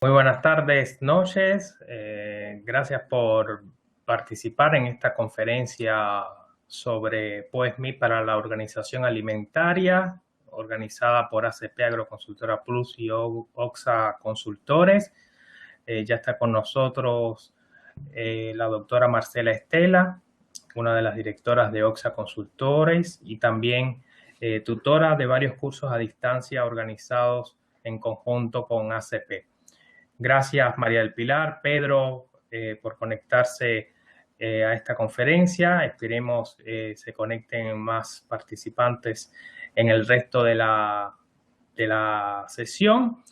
Muy buenas tardes, noches. Gracias por participar en esta conferencia sobre POESMI para la Organización Alimentaria, organizada por ACP Agroconsultora Plus y OXA Consultores. Ya está con nosotros la doctora Marcela Estela, una de las directoras de OXA Consultores y también tutora de varios cursos a distancia organizados en conjunto con ACP. Gracias María del Pilar, Pedro, por conectarse a esta conferencia. Esperemos se conecten más participantes en el resto de la sesión.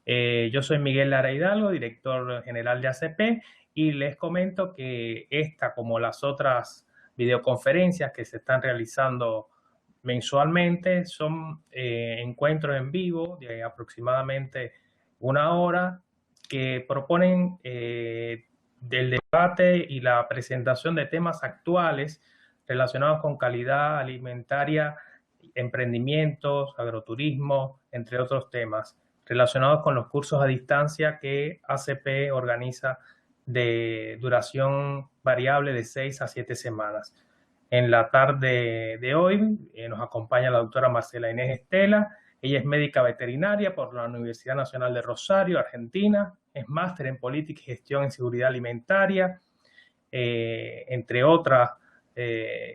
Yo soy Miguel Lara Hidalgo, director general de ACP, y les comento que esta, como las otras videoconferencias que se están realizando mensualmente, son encuentros en vivo de aproximadamente una hora que proponen del debate y la presentación de temas actuales relacionados con calidad alimentaria, emprendimientos, agroturismo, entre otros temas relacionados con los cursos a distancia que ACP organiza de duración variable de 6 a 7 semanas. En la tarde de hoy nos acompaña la doctora Marcela Inés Estela. Ella es médica veterinaria por la Universidad Nacional de Rosario, Argentina. Es máster en política y gestión en seguridad alimentaria. Entre otras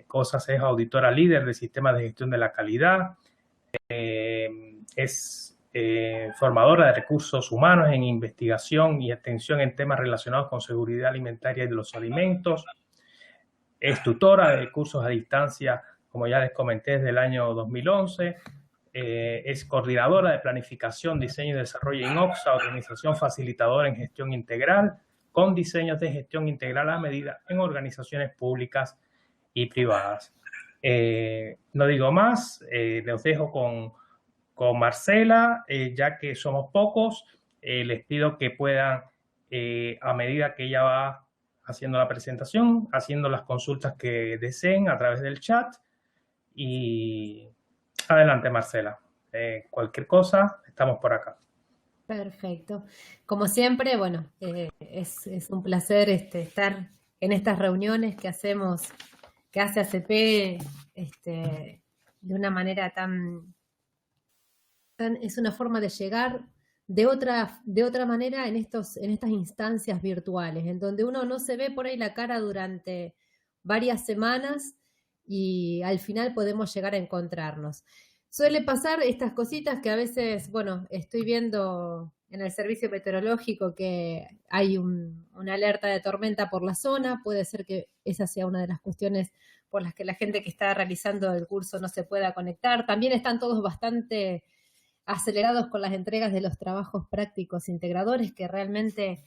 cosas, es auditora líder del sistema de gestión de la calidad. Es formadora de recursos humanos en investigación y extensión en temas relacionados con seguridad alimentaria y de los alimentos. Es tutora de cursos a distancia, como ya les comenté, desde el año 2011. Es coordinadora de planificación, diseño y desarrollo en OXA, organización facilitadora en gestión integral, con diseños de gestión integral a medida en organizaciones públicas y privadas. No digo más, los dejo con Marcela, ya que somos pocos. Les pido que puedan, a medida que ella va haciendo la presentación, haciendo las consultas que deseen a través del chat. Y adelante, Marcela. Cualquier cosa, estamos por acá. Perfecto. Como siempre, bueno, es un placer estar en estas reuniones que hacemos, que hace ACP de una manera es una forma de llegar de otra manera en estas instancias virtuales, en donde uno no se ve por ahí la cara durante varias semanas y al final podemos llegar a encontrarnos. Suele pasar estas cositas que a veces, bueno, estoy viendo en el servicio meteorológico que hay una alerta de tormenta por la zona, puede ser que esa sea una de las cuestiones por las que la gente que está realizando el curso no se pueda conectar. También están todos bastante acelerados con las entregas de los trabajos prácticos integradores, que realmente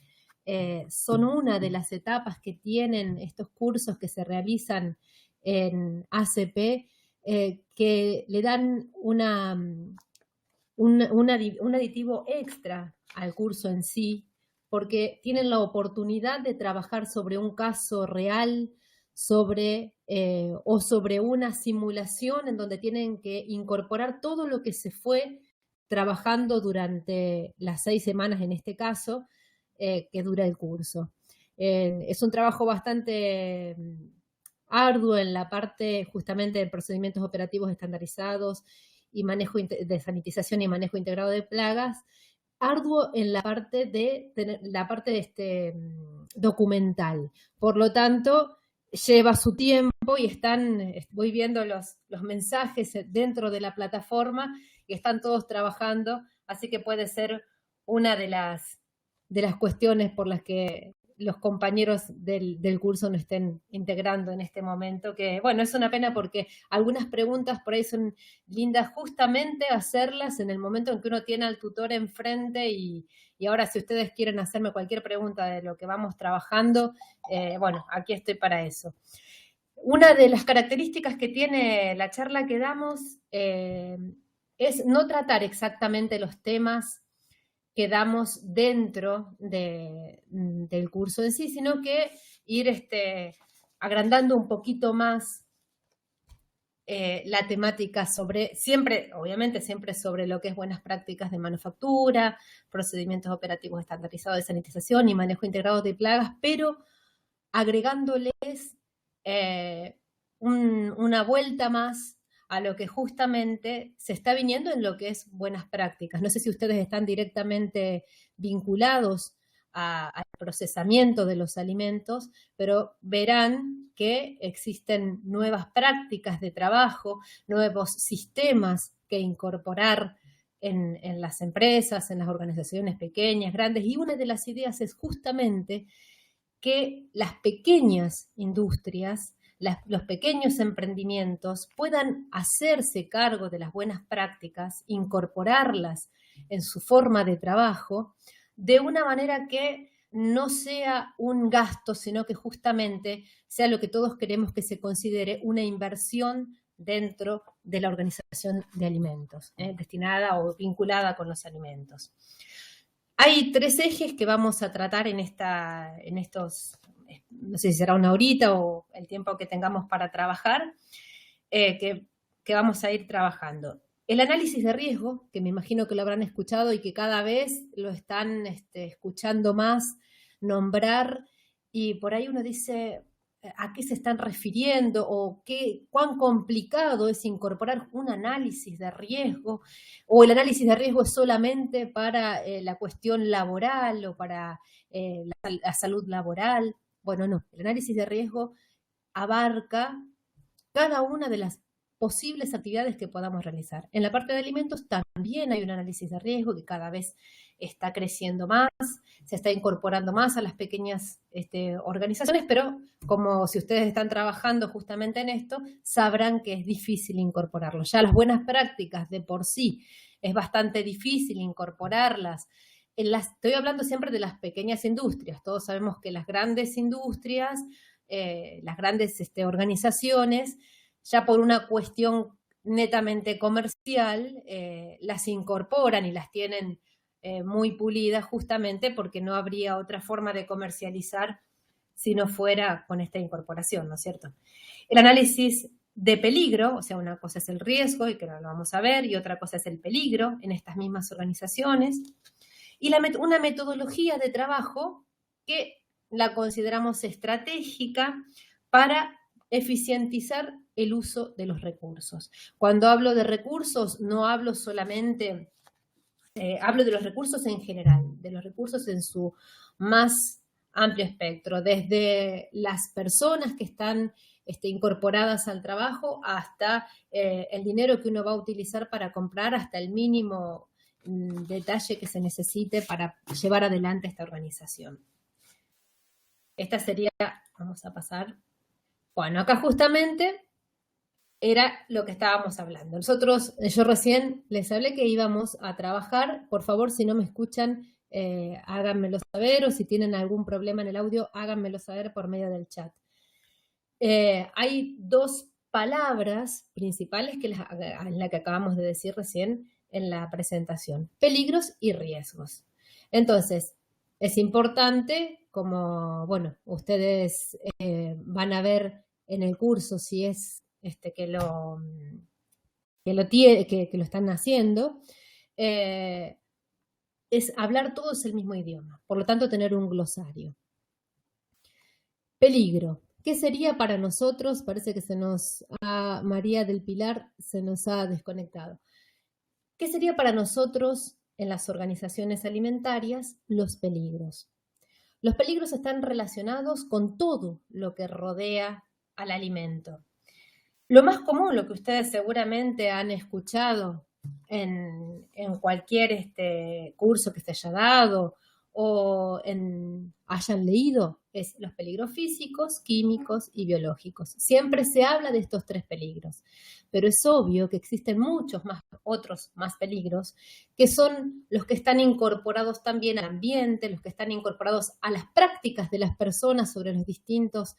son una de las etapas que tienen estos cursos que se realizan en ACP, que le dan un aditivo extra al curso en sí, porque tienen la oportunidad de trabajar sobre un caso real, o sobre una simulación en donde tienen que incorporar todo lo que se fue trabajando durante las 6 semanas, en este caso, que dura el curso. Es un trabajo bastante arduo en la parte justamente de procedimientos operativos estandarizados y manejo de sanitización y manejo integrado de plagas, arduo en la parte documental. Por lo tanto, lleva su tiempo y voy viendo los mensajes dentro de la plataforma y están todos trabajando, así que puede ser una de las cuestiones por las que los compañeros del curso no estén integrando en este momento, que bueno, es una pena porque algunas preguntas por ahí son lindas justamente hacerlas en el momento en que uno tiene al tutor enfrente y ahora si ustedes quieren hacerme cualquier pregunta de lo que vamos trabajando, bueno, aquí estoy para eso. Una de las características que tiene la charla que damos es no tratar exactamente los temas que damos dentro del curso en sí, sino que ir agrandando un poquito más la temática sobre, siempre, obviamente, siempre sobre lo que es buenas prácticas de manufactura, procedimientos operativos estandarizados de sanitización y manejo integrado de plagas, pero agregándoles una vuelta más a lo que justamente se está viniendo en lo que es buenas prácticas. No sé si ustedes están directamente vinculados al procesamiento de los alimentos, pero verán que existen nuevas prácticas de trabajo, nuevos sistemas que incorporar en las empresas, en las organizaciones pequeñas, grandes, y una de las ideas es justamente que las pequeñas industrias, los pequeños emprendimientos puedan hacerse cargo de las buenas prácticas, incorporarlas en su forma de trabajo, de una manera que no sea un gasto, sino que justamente sea lo que todos queremos que se considere una inversión dentro de la organización de alimentos, destinada o vinculada con los alimentos. Hay 3 ejes que vamos a tratar en estos, no sé si será una horita o el tiempo que tengamos para trabajar, que vamos a ir trabajando. El análisis de riesgo, que me imagino que lo habrán escuchado y que cada vez lo están escuchando más nombrar, y por ahí uno dice a qué se están refiriendo o cuán complicado es incorporar un análisis de riesgo, o el análisis de riesgo es solamente para la cuestión laboral o para la salud laboral. Bueno, no, el análisis de riesgo abarca cada una de las posibles actividades que podamos realizar. En la parte de alimentos también hay un análisis de riesgo que cada vez está creciendo más, se está incorporando más a las pequeñas organizaciones, pero como si ustedes están trabajando justamente en esto, sabrán que es difícil incorporarlo. Ya las buenas prácticas de por sí es bastante difícil incorporarlas. Estoy hablando siempre de las pequeñas industrias. Todos sabemos que las grandes industrias, las grandes organizaciones, ya por una cuestión netamente comercial, las incorporan y las tienen muy pulidas justamente porque no habría otra forma de comercializar si no fuera con esta incorporación, ¿no es cierto? El análisis de peligro, o sea, una cosa es el riesgo, y que lo vamos a ver, y otra cosa es el peligro en estas mismas organizaciones, y una metodología de trabajo que la consideramos estratégica para eficientizar el uso de los recursos. Cuando hablo de recursos, no hablo solamente, hablo de los recursos en general, de los recursos en su más amplio espectro, desde las personas que están incorporadas al trabajo hasta el dinero que uno va a utilizar para comprar, hasta el mínimo detalle que se necesite para llevar adelante esta organización. Esta sería, vamos a pasar. Bueno, acá justamente era lo que estábamos hablando. Yo recién les hablé que íbamos a trabajar. Por favor, si no me escuchan, háganmelo saber, o si tienen algún problema en el audio, háganmelo saber por medio del chat. Hay 2 palabras principales que la que acabamos de decir recién en la presentación: peligros y riesgos. Entonces, es importante, como, bueno, ustedes van a ver en el curso si es que lo están haciendo, es hablar todos el mismo idioma, por lo tanto tener un glosario. Peligro. ¿Qué sería para nosotros? Parece que María del Pilar se nos ha desconectado. ¿Qué sería para nosotros en las organizaciones alimentarias los peligros? Los peligros están relacionados con todo lo que rodea al alimento. Lo más común, lo que ustedes seguramente han escuchado en cualquier curso que se haya dado o hayan leído, es los peligros físicos, químicos y biológicos. Siempre se habla de estos 3 peligros, pero es obvio que existen otros más peligros, que son los que están incorporados también al ambiente, los que están incorporados a las prácticas de las personas sobre los distintos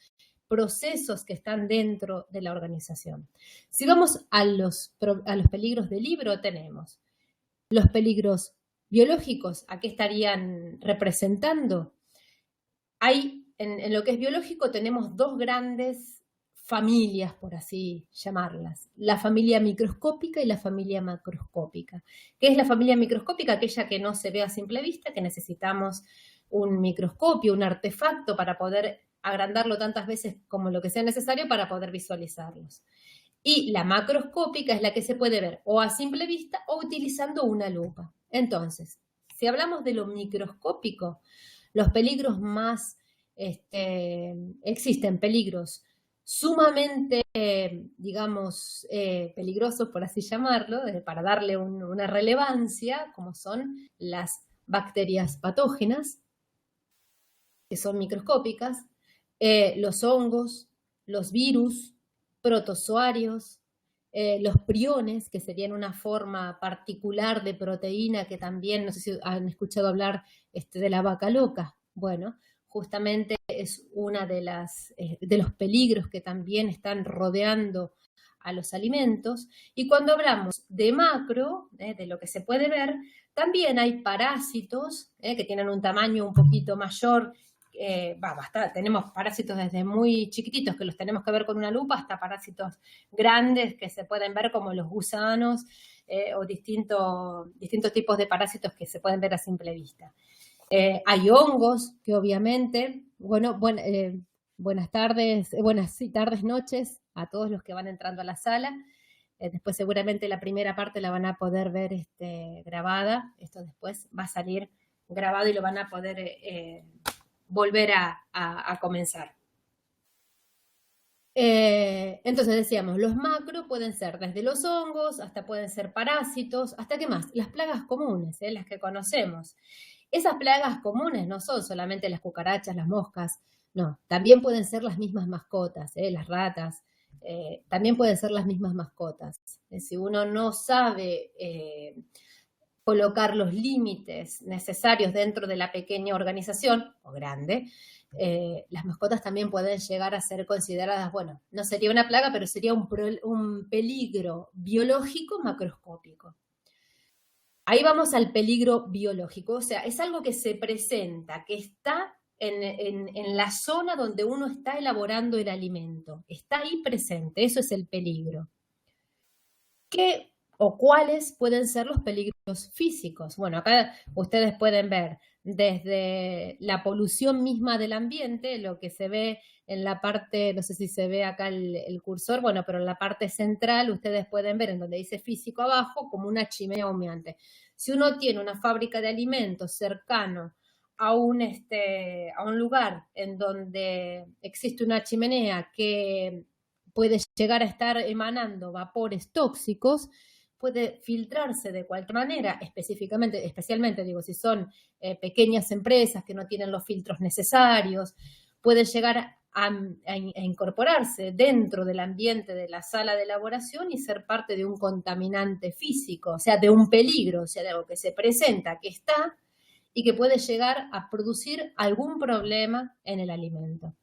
procesos que están dentro de la organización. Si vamos a los peligros del libro, tenemos los peligros biológicos. ¿A qué estarían representando? En lo que es biológico tenemos 2 grandes familias, por así llamarlas, la familia microscópica y la familia macroscópica. ¿Qué es la familia microscópica? Aquella que no se ve a simple vista, que necesitamos un microscopio, un artefacto para poder agrandarlo tantas veces como lo que sea necesario para poder visualizarlos. Y la macroscópica es la que se puede ver o a simple vista o utilizando una lupa. Entonces, si hablamos de lo microscópico, los peligros más, existen peligros sumamente, digamos, peligrosos, por así llamarlo, para darle una relevancia, como son las bacterias patógenas, que son microscópicas, los hongos, los virus, protozoarios, los priones, que serían una forma particular de proteína que también, no sé si han escuchado hablar de la vaca loca. Bueno, justamente es una de los peligros que también están rodeando a los alimentos. Y cuando hablamos de macro, de lo que se puede ver, también hay parásitos que tienen un tamaño un poquito mayor. Tenemos parásitos desde muy chiquititos que los tenemos que ver con una lupa hasta parásitos grandes que se pueden ver como los gusanos o distintos tipos de parásitos que se pueden ver a simple vista. Hay hongos que obviamente, buenas tardes, tardes, noches a todos los que van entrando a la sala. Después seguramente la primera parte la van a poder ver grabada. Esto después va a salir grabado y lo van a poder volver a comenzar. Entonces decíamos, los macro pueden ser desde los hongos, hasta pueden ser parásitos, hasta qué más, las plagas comunes, las que conocemos. Esas plagas comunes no son solamente las cucarachas, las moscas, no, también pueden ser las mismas mascotas, las ratas, también pueden ser las mismas mascotas. Si uno no sabe colocar los límites necesarios dentro de la pequeña organización, o grande, las mascotas también pueden llegar a ser consideradas, bueno, no sería una plaga, pero sería un peligro biológico macroscópico. Ahí vamos al peligro biológico, o sea, es algo que se presenta, que está en la zona donde uno está elaborando el alimento, está ahí presente, eso es el peligro. ¿Qué o cuáles pueden ser los peligros físicos? Bueno, acá ustedes pueden ver desde la polución misma del ambiente, lo que se ve en la parte, no sé si se ve acá el cursor, bueno, pero en la parte central ustedes pueden ver en donde dice físico abajo como una chimenea humeante. Si uno tiene una fábrica de alimentos cercano a un lugar en donde existe una chimenea que puede llegar a estar emanando vapores tóxicos, puede filtrarse de cualquier manera, especialmente digo, si son pequeñas empresas que no tienen los filtros necesarios, puede llegar a incorporarse dentro del ambiente de la sala de elaboración y ser parte de un contaminante físico, o sea, de un peligro, o sea, de algo que se presenta, que está y que puede llegar a producir algún problema en el alimento.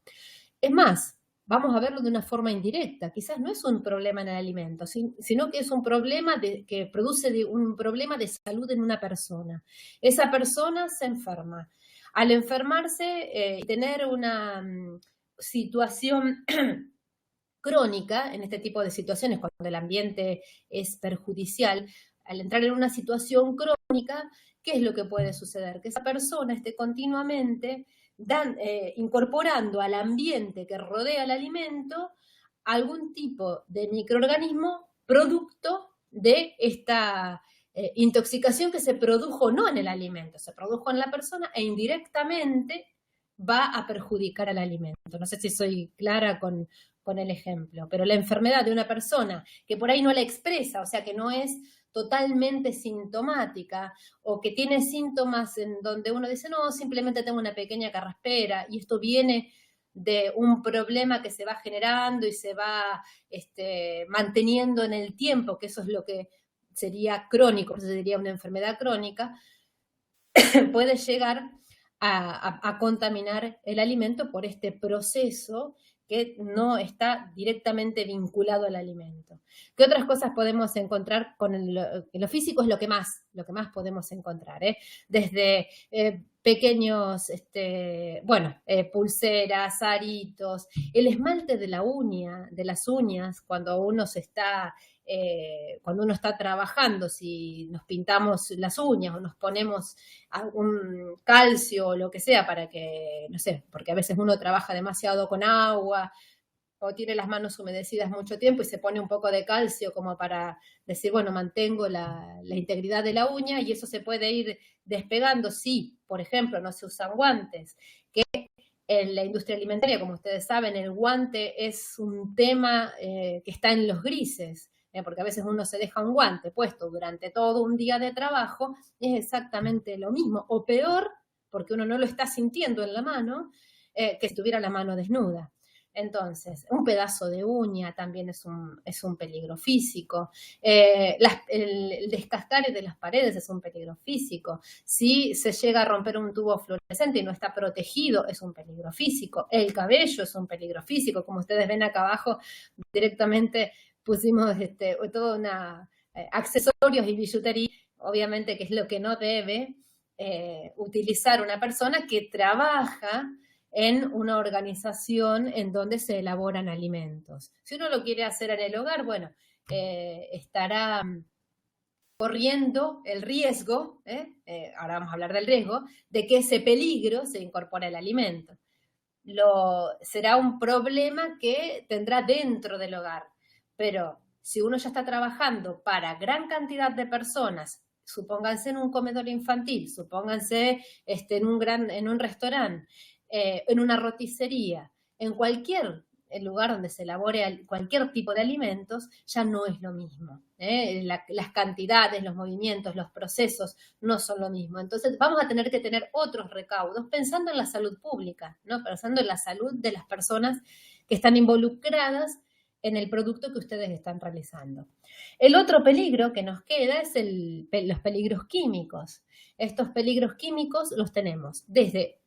Es más, vamos a verlo de una forma indirecta. Quizás no es un problema en el alimento, sino que es un problema que produce un problema de salud en una persona. Esa persona se enferma. Al enfermarse y tener una situación crónica, en este tipo de situaciones, cuando el ambiente es perjudicial, al entrar en una situación crónica, ¿qué es lo que puede suceder? Que esa persona esté continuamente incorporando al ambiente que rodea el alimento algún tipo de microorganismo producto de esta intoxicación que se produjo no en el alimento, se produjo en la persona e indirectamente va a perjudicar al alimento. No sé si soy clara con el ejemplo, pero la enfermedad de una persona que por ahí no la expresa, o sea, que no es totalmente sintomática o que tiene síntomas en donde uno dice, no, simplemente tengo una pequeña carraspera y esto viene de un problema que se va generando y se va manteniendo en el tiempo, que eso es lo que sería crónico, eso sería una enfermedad crónica, puede llegar a contaminar el alimento por este proceso que no está directamente vinculado al alimento. ¿Qué otras cosas podemos encontrar con lo físico? Es lo que más podemos encontrar, desde pequeños, bueno, pulseras, aritos, el esmalte de la uña, de las uñas, cuando uno está trabajando, si nos pintamos las uñas o nos ponemos algún calcio o lo que sea para que, no sé, porque a veces uno trabaja demasiado con agua o tiene las manos humedecidas mucho tiempo y se pone un poco de calcio como para decir, bueno, mantengo la integridad de la uña y eso se puede ir despegando si, por ejemplo, no se usan guantes, que en la industria alimentaria, como ustedes saben, el guante es un tema que está en los grises, porque a veces uno se deja un guante puesto durante todo un día de trabajo, es exactamente lo mismo, o peor, porque uno no lo está sintiendo en la mano, que si tuviera la mano desnuda. Entonces, un pedazo de uña también es un peligro físico. El descascar de las paredes es un peligro físico. Si se llega a romper un tubo fluorescente y no está protegido, es un peligro físico. El cabello es un peligro físico. Como ustedes ven acá abajo, directamente pusimos todo una accesorios y billutería, obviamente que es lo que no debe utilizar una persona que trabaja en una organización en donde se elaboran alimentos. Si uno lo quiere hacer en el hogar, bueno, estará corriendo el riesgo, ahora vamos a hablar del riesgo, de que ese peligro se incorpore al alimento. Será un problema que tendrá dentro del hogar, pero si uno ya está trabajando para gran cantidad de personas, supónganse en un comedor infantil, supónganse en un restaurante, en una roticería, en cualquier lugar donde se elabore cualquier tipo de alimentos, ya no es lo mismo. Las cantidades, los movimientos, los procesos no son lo mismo. Entonces vamos a tener que tener otros recaudos pensando en la salud pública, ¿no? Pensando en la salud de las personas que están involucradas en el producto que ustedes están realizando. El otro peligro que nos queda es los peligros químicos. Estos peligros químicos los tenemos desde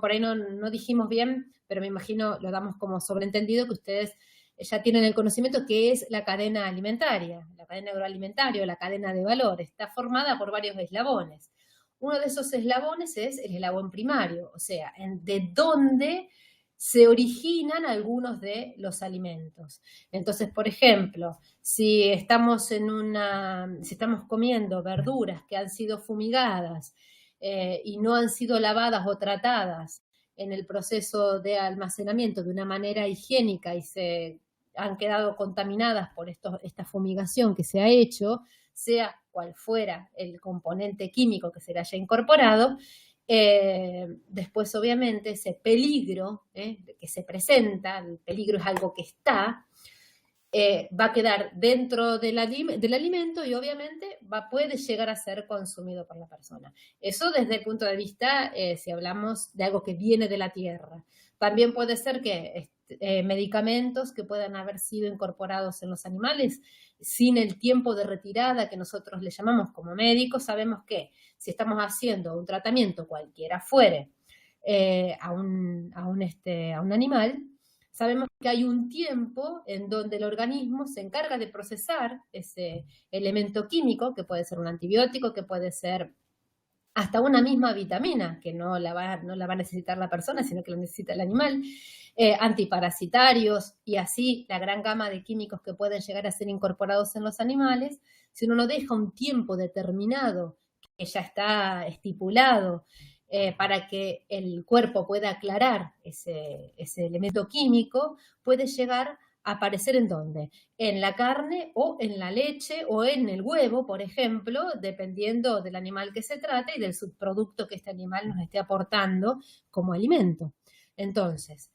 por ahí no dijimos bien, pero me imagino, lo damos como sobreentendido que ustedes ya tienen el conocimiento que es la cadena alimentaria, la cadena agroalimentaria, la cadena de valor. Está formada por varios eslabones. Uno de esos eslabones es el eslabón primario, o sea, de dónde se originan algunos de los alimentos. Entonces, por ejemplo, si estamos comiendo verduras que han sido fumigadas, y no han sido lavadas o tratadas en el proceso de almacenamiento de una manera higiénica y se han quedado contaminadas por esta fumigación que se ha hecho, sea cual fuera el componente químico que se le haya incorporado, después obviamente ese peligro que se presenta, el peligro es algo que está, va a quedar dentro del alimento y obviamente puede llegar a ser consumido por la persona. Eso desde el punto de vista, si hablamos de algo que viene de la tierra. También puede ser que medicamentos que puedan haber sido incorporados en los animales sin el tiempo de retirada que nosotros le llamamos como médicos, sabemos que si estamos haciendo un tratamiento cualquiera fuere a un animal, sabemos que hay un tiempo en donde el organismo se encarga de procesar ese elemento químico, que puede ser un antibiótico, que puede ser hasta una misma vitamina, que no la va a necesitar la persona, sino que la necesita el animal, antiparasitarios y así la gran gama de químicos que pueden llegar a ser incorporados en los animales. Si uno no deja un tiempo determinado, que ya está estipulado, para que el cuerpo pueda aclarar ese elemento químico, puede llegar a aparecer ¿en dónde? En la carne o en la leche o en el huevo, por ejemplo, dependiendo del animal que se trate y del subproducto que este animal nos esté aportando como alimento. Entonces,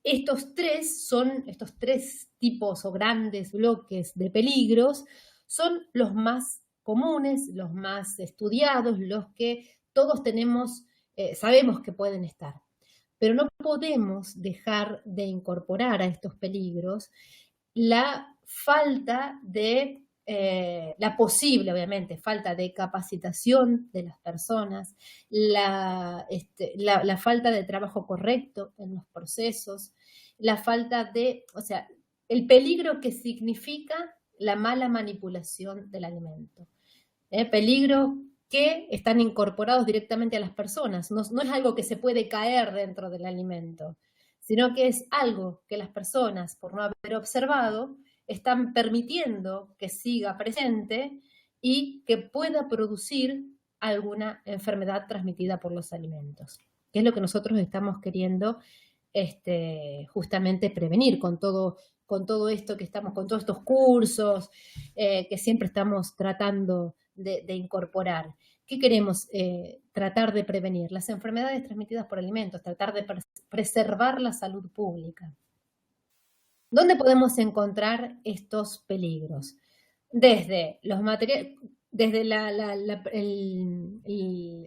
estos tres tipos o grandes bloques de peligros son los más comunes, los más estudiados, los que todos sabemos que pueden estar. Pero no podemos dejar de incorporar a estos peligros la falta de, la posible, obviamente, falta de capacitación de las personas, la falta de trabajo correcto en los procesos, la falta de, o sea, el peligro que significa la mala manipulación del alimento. Peligro que están incorporados directamente a las personas. No, no es algo que se puede caer dentro del alimento, sino que es algo que las personas, por no haber observado, están permitiendo que siga presente y que pueda producir alguna enfermedad transmitida por los alimentos, que es lo que nosotros estamos queriendo justamente prevenir con todo esto que estamos, con todos estos cursos que siempre estamos tratando de incorporar. ¿Qué queremos tratar de prevenir? Las enfermedades transmitidas por alimentos, tratar de preservar la salud pública. ¿Dónde podemos encontrar estos peligros? Desde los materiales, desde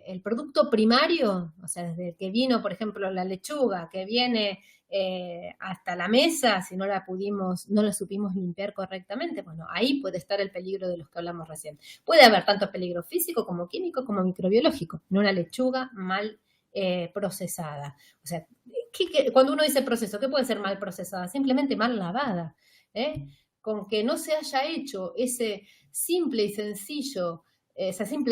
el producto primario, o sea, desde que vino, por ejemplo, la lechuga, que viene hasta la mesa, si no la supimos limpiar correctamente, bueno, ahí puede estar el peligro de los que hablamos recién. Puede haber tanto peligro físico como químico como microbiológico en una lechuga mal procesada. O sea, cuando uno dice proceso, ¿qué puede ser mal procesada? Simplemente mal lavada, ¿eh? Con que no se haya hecho esa simple y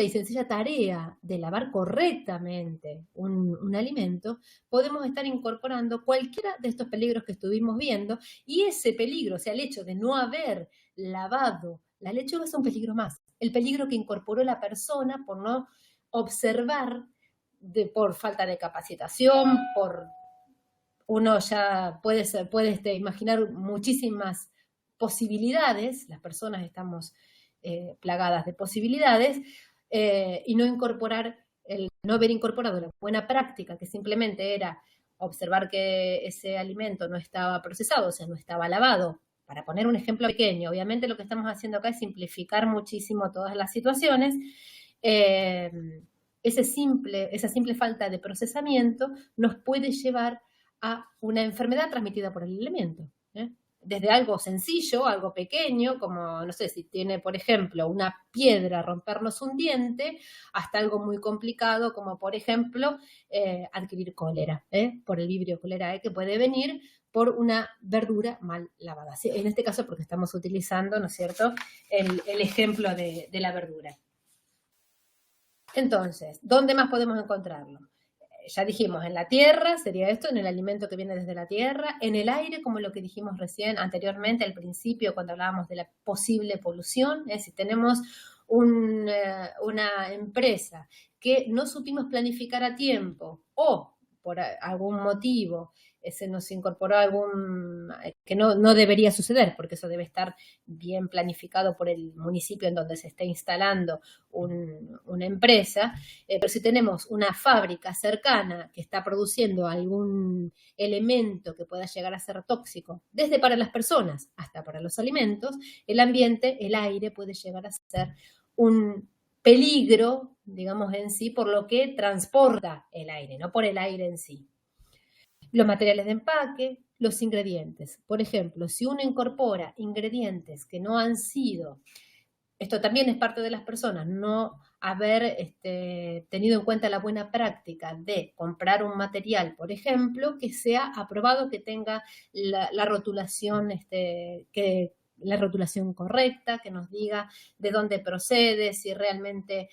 sencilla tarea de lavar correctamente un alimento, podemos estar incorporando cualquiera de estos peligros que estuvimos viendo, y ese peligro, o sea, el hecho de no haber lavado la lechuga es un peligro más. El peligro que incorporó la persona por no observar, por falta de capacitación, uno ya puede imaginar muchísimas posibilidades, las personas estamos plagadas de posibilidades, y no haber incorporado la buena práctica, que simplemente era observar que ese alimento no estaba procesado, o sea, no estaba lavado. Para poner un ejemplo pequeño, obviamente lo que estamos haciendo acá es simplificar muchísimo todas las situaciones. Esa simple falta de procesamiento nos puede llevar a una enfermedad transmitida por el alimento. Desde algo sencillo, algo pequeño, como, no sé, si tiene, por ejemplo, una piedra rompernos un diente, hasta algo muy complicado, como, por ejemplo, adquirir cólera, por el Vibrio cholerae, que puede venir por una verdura mal lavada. ¿Sí? En este caso, porque estamos utilizando, ¿no es cierto?, el ejemplo de la verdura. Entonces, ¿dónde más podemos encontrarlo? Ya dijimos, en la tierra sería esto, en el alimento que viene desde la tierra, en el aire, como lo que dijimos recién anteriormente, al principio, cuando hablábamos de la posible polución. Si tenemos una empresa que no supimos planificar a tiempo, o por algún motivo se nos incorporó que no debería suceder, porque eso debe estar bien planificado por el municipio en donde se esté instalando una empresa, pero si tenemos una fábrica cercana que está produciendo algún elemento que pueda llegar a ser tóxico, desde para las personas hasta para los alimentos, el ambiente, el aire, puede llegar a ser un peligro, digamos, en sí, por lo que transporta el aire, no por el aire en sí. Los materiales de empaque, los ingredientes. Por ejemplo, si uno incorpora ingredientes que no han sido, esto también es parte de las personas, no haber tenido en cuenta la buena práctica de comprar un material, por ejemplo, que sea aprobado, que tenga la rotulación la rotulación correcta, que nos diga de dónde procede, si realmente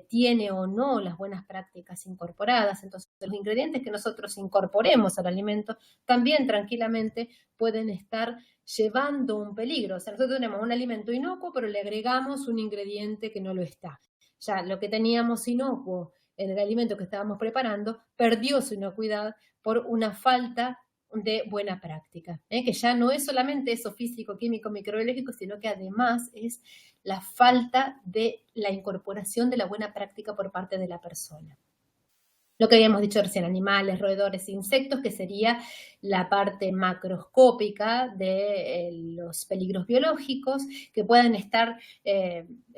tiene o no las buenas prácticas incorporadas. Entonces, los ingredientes que nosotros incorporemos al alimento también tranquilamente pueden estar llevando un peligro. O sea, nosotros tenemos un alimento inocuo, pero le agregamos un ingrediente que no lo está. Ya lo que teníamos inocuo en el alimento que estábamos preparando perdió su inocuidad por una falta de buena práctica, que ya no es solamente eso físico, químico, microbiológico, sino que además es la falta de la incorporación de la buena práctica por parte de la persona. Lo que habíamos dicho recién, animales, roedores, insectos, que sería la parte macroscópica de los peligros biológicos que pueden estar,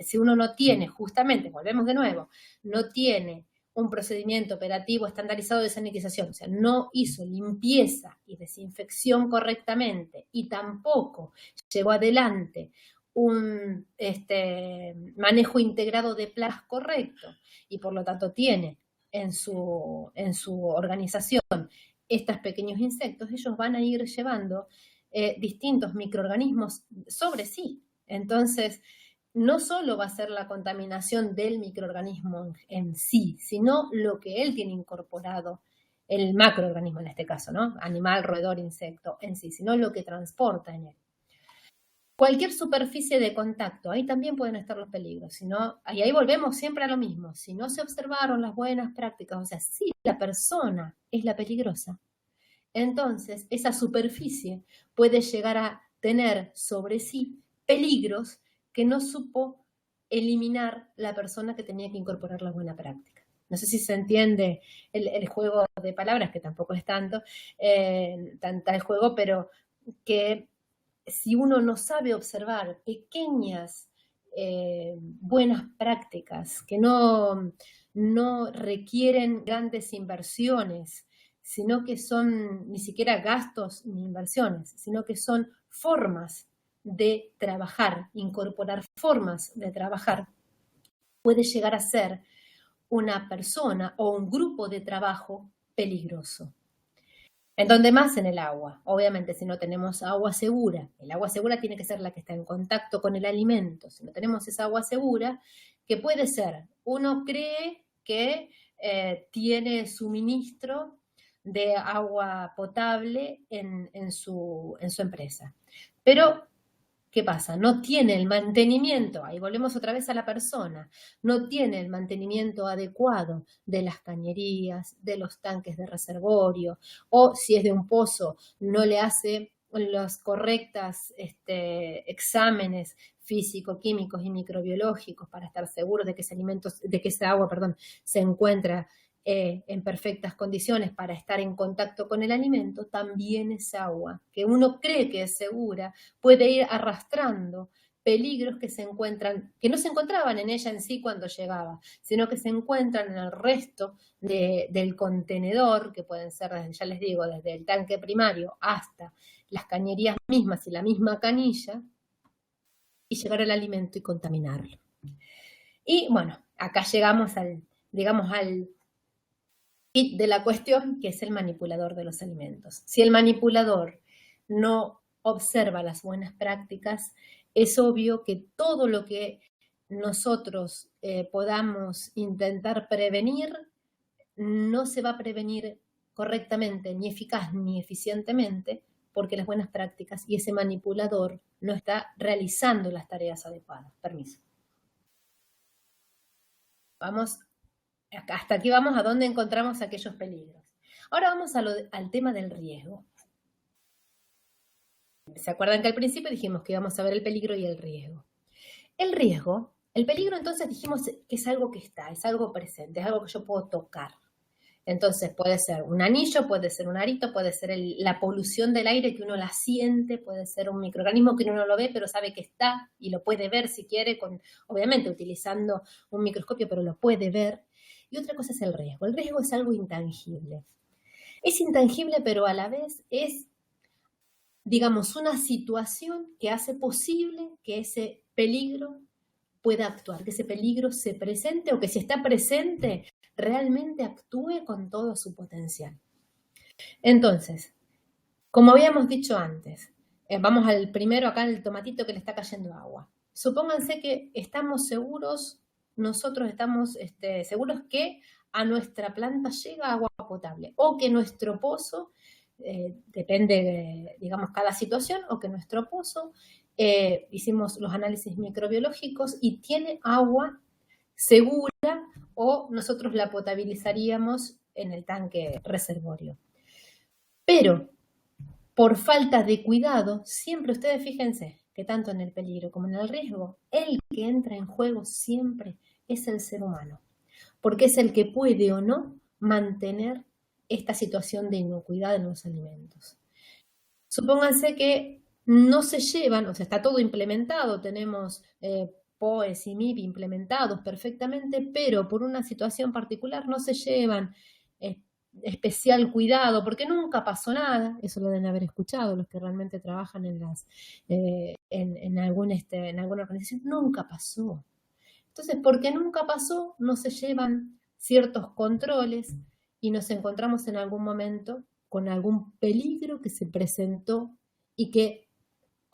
si uno no tiene, justamente, volvemos de nuevo, no tiene un procedimiento operativo estandarizado de sanitización, o sea, no hizo limpieza y desinfección correctamente y tampoco llevó adelante un manejo integrado de plagas correcto, y por lo tanto tiene en su organización estos pequeños insectos, ellos van a ir llevando distintos microorganismos sobre sí. Entonces, no solo va a ser la contaminación del microorganismo en sí, sino lo que él tiene incorporado, el macroorganismo en este caso, ¿no? Animal, roedor, insecto en sí, sino lo que transporta en él. Cualquier superficie de contacto, ahí también pueden estar los peligros. Y ahí volvemos siempre a lo mismo. Si no se observaron las buenas prácticas, o sea, si la persona es la peligrosa, entonces esa superficie puede llegar a tener sobre sí peligros que no supo eliminar la persona que tenía que incorporar la buena práctica. No sé si se entiende el juego de palabras, que tampoco es tanto, el juego, pero que si uno no sabe observar pequeñas buenas prácticas que no requieren grandes inversiones, sino que son ni siquiera gastos ni inversiones, sino que son formas de trabajar, incorporar formas de trabajar, puede llegar a ser una persona o un grupo de trabajo peligroso. ¿En dónde más? En el agua. Obviamente, si no tenemos agua segura, el agua segura tiene que ser la que está en contacto con el alimento. Si no tenemos esa agua segura, ¿qué puede ser? Uno cree que tiene suministro de agua potable en su empresa. Pero ¿qué pasa? No tiene el mantenimiento, ahí volvemos otra vez a la persona, no tiene el mantenimiento adecuado de las cañerías, de los tanques de reservorio, o si es de un pozo, no le hace los correctos exámenes físico-químicos y microbiológicos para estar seguros de que esa agua, se encuentra en perfectas condiciones para estar en contacto con el alimento, también esa agua, que uno cree que es segura, puede ir arrastrando peligros que no se encontraban en ella en sí cuando llegaba, sino que se encuentran en el resto del contenedor, que pueden ser, ya les digo, desde el tanque primario hasta las cañerías mismas y la misma canilla, y llegar al alimento y contaminarlo. Y bueno, acá llegamos al kit de la cuestión, que es el manipulador de los alimentos. Si el manipulador no observa las buenas prácticas, es obvio que todo lo que nosotros podamos intentar prevenir no se va a prevenir correctamente, ni eficaz, ni eficientemente, porque las buenas prácticas y ese manipulador no está realizando las tareas adecuadas. Permiso. Hasta aquí vamos a dónde encontramos aquellos peligros. Ahora vamos al tema del riesgo. ¿Se acuerdan que al principio dijimos que íbamos a ver el peligro y el riesgo? El peligro entonces dijimos que es algo que está, es algo presente, es algo que yo puedo tocar. Entonces puede ser un anillo, puede ser un arito, puede ser la polución del aire que uno la siente, puede ser un microorganismo que uno no lo ve pero sabe que está y lo puede ver si quiere, obviamente utilizando un microscopio, pero lo puede ver. Y otra cosa es el riesgo. El riesgo es algo intangible. Es intangible, pero a la vez es, digamos, una situación que hace posible que ese peligro pueda actuar, que ese peligro se presente o que si está presente realmente actúe con todo su potencial. Entonces, como habíamos dicho antes, vamos al primero acá, el tomatito que le está cayendo agua. Supónganse que estamos seguros, nosotros estamos seguros que a nuestra planta llega agua potable o que nuestro pozo, depende de, digamos, cada situación, o que nuestro pozo, hicimos los análisis microbiológicos y tiene agua segura o nosotros la potabilizaríamos en el tanque reservorio. Pero por falta de cuidado, siempre ustedes fíjense que tanto en el peligro como en el riesgo, el que entra en juego siempre es el ser humano, porque es el que puede o no mantener esta situación de inocuidad en los alimentos. Supónganse que no se llevan, o sea, está todo implementado, tenemos POES y MIP implementados perfectamente, pero por una situación particular no se llevan especial cuidado, porque nunca pasó nada, eso lo deben haber escuchado los que realmente trabajan en alguna organización, nunca pasó. Entonces, porque nunca pasó, no se llevan ciertos controles y nos encontramos en algún momento con algún peligro que se presentó y que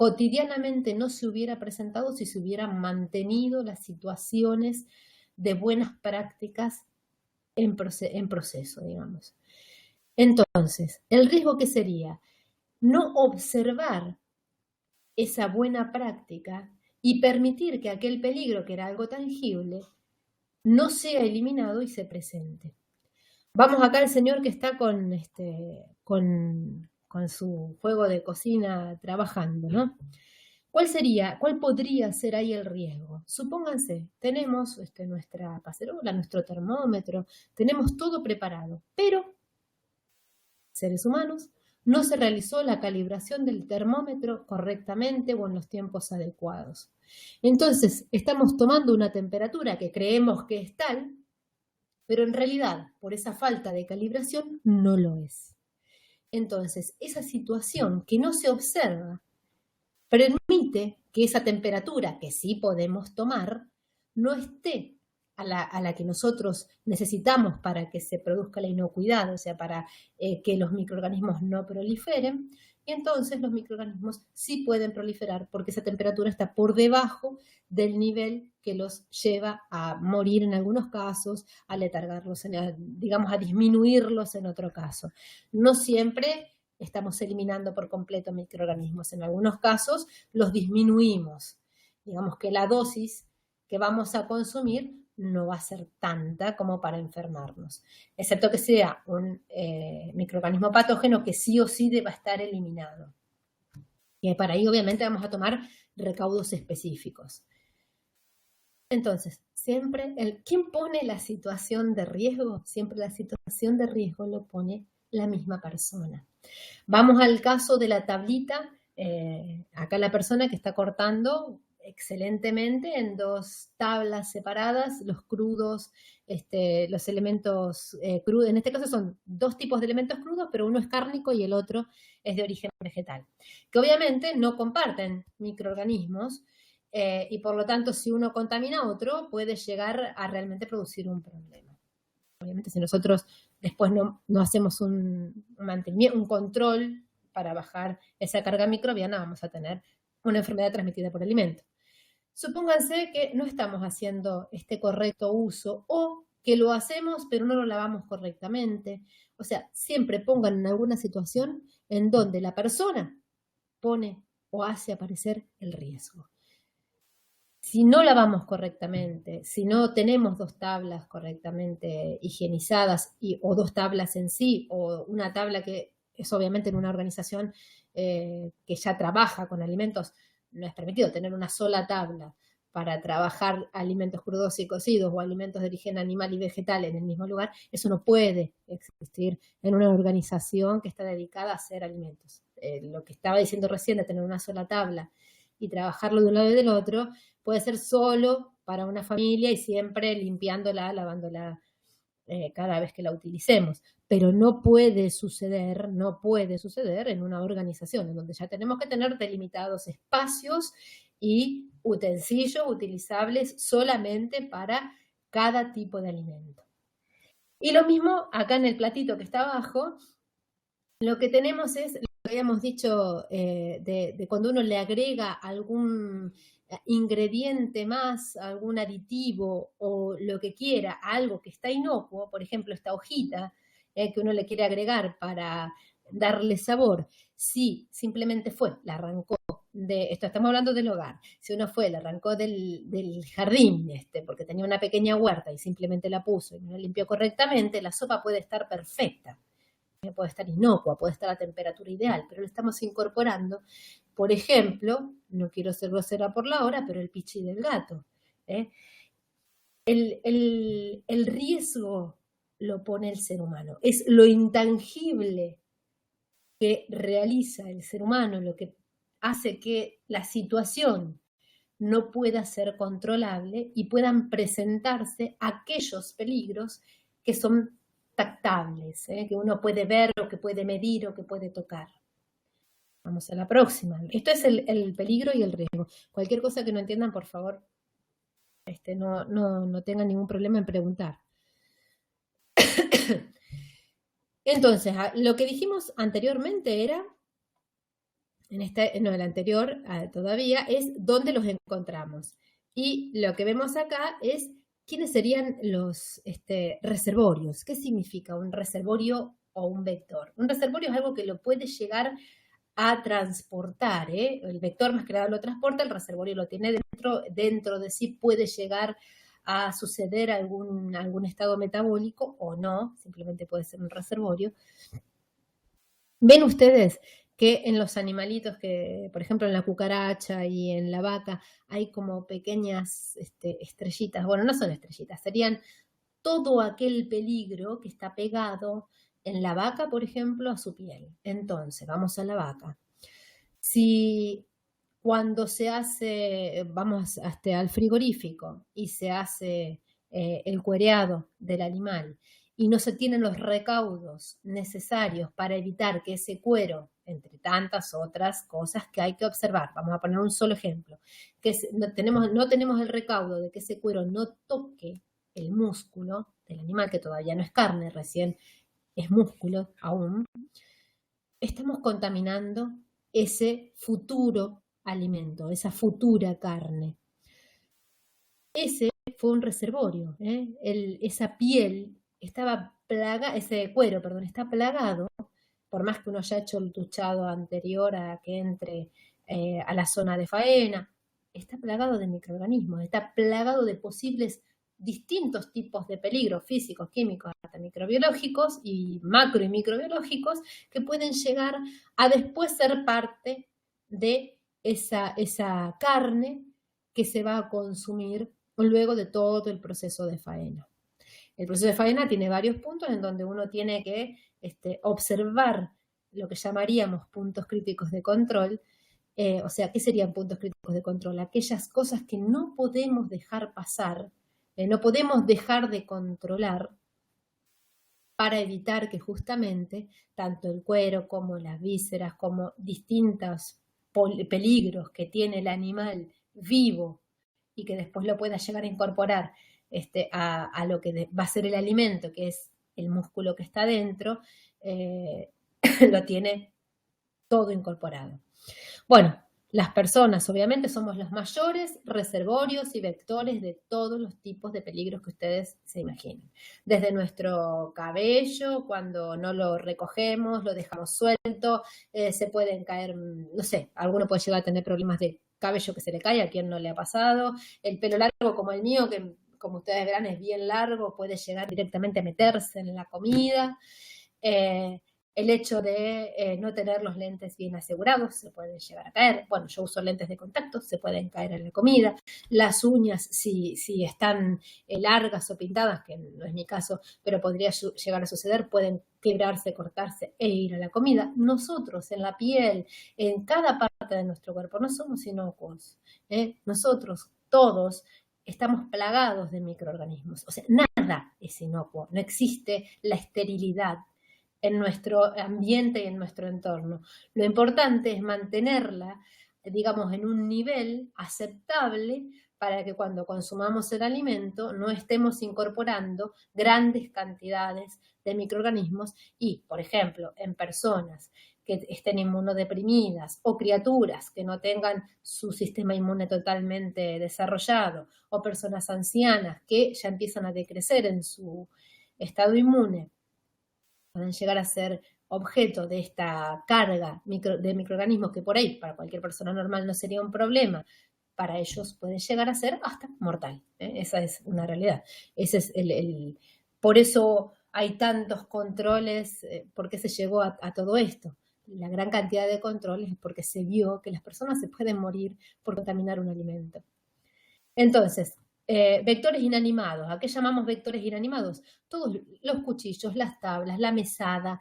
cotidianamente no se hubiera presentado si se hubieran mantenido las situaciones de buenas prácticas en proceso, digamos. Entonces, el riesgo que sería no observar esa buena práctica y permitir que aquel peligro, que era algo tangible, no sea eliminado y se presente. Vamos acá al señor que está con su fuego de cocina trabajando, ¿no? ¿Cuál podría ser ahí el riesgo? Supónganse, tenemos nuestra cacerola, nuestro termómetro, tenemos todo preparado, pero seres humanos, no se realizó la calibración del termómetro correctamente o en los tiempos adecuados. Entonces, estamos tomando una temperatura que creemos que es tal, pero en realidad, por esa falta de calibración, no lo es. Entonces, esa situación que no se observa permite que esa temperatura que sí podemos tomar no esté a la que nosotros necesitamos para que se produzca la inocuidad, o sea, para que los microorganismos no proliferen, y entonces los microorganismos sí pueden proliferar porque esa temperatura está por debajo del nivel que los lleva a morir en algunos casos, a letargarlos, digamos, a disminuirlos en otro caso. No siempre estamos eliminando por completo microorganismos, en algunos casos los disminuimos. Digamos que la dosis que vamos a consumir no va a ser tanta como para enfermarnos, excepto que sea un microorganismo patógeno que sí o sí deba estar eliminado. Y para ello obviamente vamos a tomar recaudos específicos. Entonces, siempre, ¿quién pone la situación de riesgo? Siempre la situación de riesgo lo pone la misma persona. Vamos al caso de la tablita. Acá la persona que está cortando excelentemente en dos tablas separadas, los crudos, los elementos crudos. En este caso son dos tipos de elementos crudos, pero uno es cárnico y el otro es de origen vegetal, que obviamente no comparten microorganismos y por lo tanto si uno contamina a otro puede llegar a realmente producir un problema. Obviamente si nosotros después no hacemos un mantenimiento, un control para bajar esa carga microbiana, vamos a tener una enfermedad transmitida por alimento. Supónganse que no estamos haciendo este correcto uso o que lo hacemos pero no lo lavamos correctamente. O sea, siempre pongan en alguna situación en donde la persona pone o hace aparecer el riesgo. Si no lavamos correctamente, si no tenemos dos tablas correctamente higienizadas o dos tablas en sí, o una tabla que es obviamente en una organización que ya trabaja con alimentos, no es permitido tener una sola tabla para trabajar alimentos crudos y cocidos o alimentos de origen animal y vegetal en el mismo lugar, eso no puede existir en una organización que está dedicada a hacer alimentos. Lo que estaba diciendo recién de tener una sola tabla y trabajarlo de un lado y del otro, puede ser solo para una familia y siempre limpiándola, lavándola cada vez que la utilicemos. Pero no puede suceder en una organización en donde ya tenemos que tener delimitados espacios y utensilios utilizables solamente para cada tipo de alimento. Y lo mismo acá en el platito que está abajo, lo que tenemos es, lo que habíamos dicho, de cuando uno le agrega algún ingrediente más, algún aditivo o lo que quiera, algo que está inocuo, por ejemplo esta hojita que uno le quiere agregar para darle sabor, si simplemente la arrancó esto estamos hablando del hogar, si uno la arrancó del jardín, porque tenía una pequeña huerta y simplemente la puso y no la limpió correctamente, la sopa puede estar perfecta, puede estar inocua, puede estar a temperatura ideal, pero lo estamos incorporando, por ejemplo, no quiero ser grosera por la hora, pero el pichi del gato. El riesgo lo pone el ser humano, es lo intangible que realiza el ser humano, lo que hace que la situación no pueda ser controlable y puedan presentarse aquellos peligros que son tactables, que uno puede ver o que puede medir o que puede tocar. Vamos a la próxima. Esto es el peligro y el riesgo. Cualquier cosa que no entiendan, por favor, no tengan ningún problema en preguntar. Entonces, lo que dijimos anteriormente era no, el anterior todavía, es dónde los encontramos. Y lo que vemos acá es quiénes serían los reservorios. ¿Qué significa un reservorio o un vector? Un reservorio es algo que lo puede llegar a transportar, ¿eh? El vector más que nada lo transporta, el reservorio lo tiene dentro de sí puede llegar a suceder algún estado metabólico o no, simplemente puede ser un reservorio. ¿Ven ustedes que en los animalitos, que por ejemplo en la cucaracha y en la vaca, hay como pequeñas estrellitas? Bueno, no son estrellitas, serían todo aquel peligro que está pegado en la vaca, por ejemplo, a su piel. Entonces, vamos a la vaca. Si cuando se hace, vamos al frigorífico y se hace el cuereado del animal y no se tienen los recaudos necesarios para evitar que ese cuero, entre tantas otras cosas que hay que observar, vamos a poner un solo ejemplo, que no tenemos el recaudo de que ese cuero no toque el músculo del animal, que todavía no es carne, recién es músculo aún, estamos contaminando ese futuro alimento, esa futura carne. Ese fue un reservorio, esa piel estaba plagada, ese cuero, perdón, está plagado, por más que uno haya hecho el tuchado anterior a que entre a la zona de faena, está plagado de microorganismos, está plagado de posibles distintos tipos de peligros físicos, químicos, hasta microbiológicos y macro y microbiológicos que pueden llegar a después ser parte de esa carne que se va a consumir luego de todo el proceso de faena. El proceso de faena tiene varios puntos en donde uno tiene que observar lo que llamaríamos puntos críticos de control. O sea, ¿qué serían puntos críticos de control? Aquellas cosas que no podemos dejar pasar, no podemos dejar de controlar para evitar que justamente tanto el cuero como las vísceras, como distintos peligros que tiene el animal vivo y que después lo pueda llegar a incorporar a lo que va a ser el alimento, que es el músculo que está dentro, lo tiene todo incorporado. Bueno, las personas obviamente somos los mayores reservorios y vectores de todos los tipos de peligros que ustedes se imaginen. Desde nuestro cabello, cuando no lo recogemos, lo dejamos suelto, se pueden caer, no sé, alguno puede llegar a tener problemas de cabello que se le cae, a quien no le ha pasado. El pelo largo como el mío, que como ustedes verán es bien largo, puede llegar directamente a meterse en la comida. El hecho de no tener los lentes bien asegurados, se pueden llegar a caer. Bueno, yo uso lentes de contacto, se pueden caer en la comida. Las uñas, si están largas o pintadas, que no es mi caso, pero podría llegar a suceder, pueden quebrarse, cortarse e ir a la comida. Nosotros, en la piel, en cada parte de nuestro cuerpo, no somos inocuos. Nosotros, todos, estamos plagados de microorganismos. O sea, nada es inocuo, no existe la esterilidad en nuestro ambiente y en nuestro entorno. Lo importante es mantenerla, digamos, en un nivel aceptable para que cuando consumamos el alimento no estemos incorporando grandes cantidades de microorganismos y, por ejemplo, en personas que estén inmunodeprimidas o criaturas que no tengan su sistema inmune totalmente desarrollado o personas ancianas que ya empiezan a decrecer en su estado inmune, pueden llegar a ser objeto de esta carga de microorganismos que por ahí para cualquier persona normal no sería un problema, para ellos puede llegar a ser hasta mortal. Esa es una realidad. Ese es por eso hay tantos controles, ¿por qué se llegó a todo esto? La gran cantidad de controles es porque se vio que las personas se pueden morir por contaminar un alimento. Entonces, vectores inanimados. ¿A qué llamamos vectores inanimados? Todos los cuchillos, las tablas, la mesada,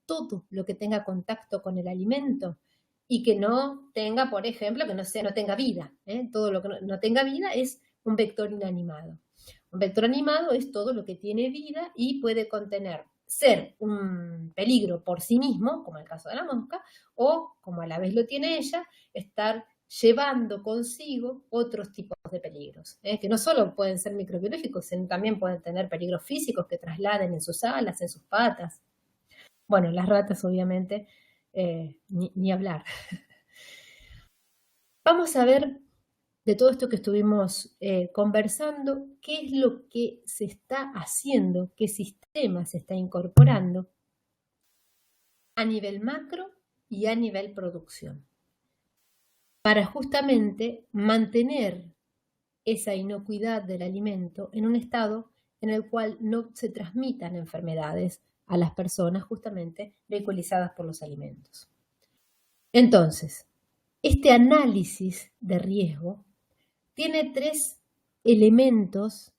todo lo que tenga contacto con el alimento y que no tenga, por ejemplo, que no tenga vida. Todo lo que no tenga vida es un vector inanimado. Un vector animado es todo lo que tiene vida y puede ser un peligro por sí mismo, como el caso de la mosca, o, como a la vez lo tiene ella, estar llevando consigo otros tipos de peligros, que no solo pueden ser microbiológicos, sino también pueden tener peligros físicos que trasladen en sus alas, en sus patas. Bueno, las ratas obviamente ni hablar. Vamos a ver de todo esto que estuvimos conversando, qué es lo que se está haciendo, qué sistema se está incorporando a nivel macro y a nivel producción, para justamente mantener esa inocuidad del alimento en un estado en el cual no se transmitan enfermedades a las personas justamente vehiculizadas por los alimentos. Entonces, este análisis de riesgo tiene 3 elementos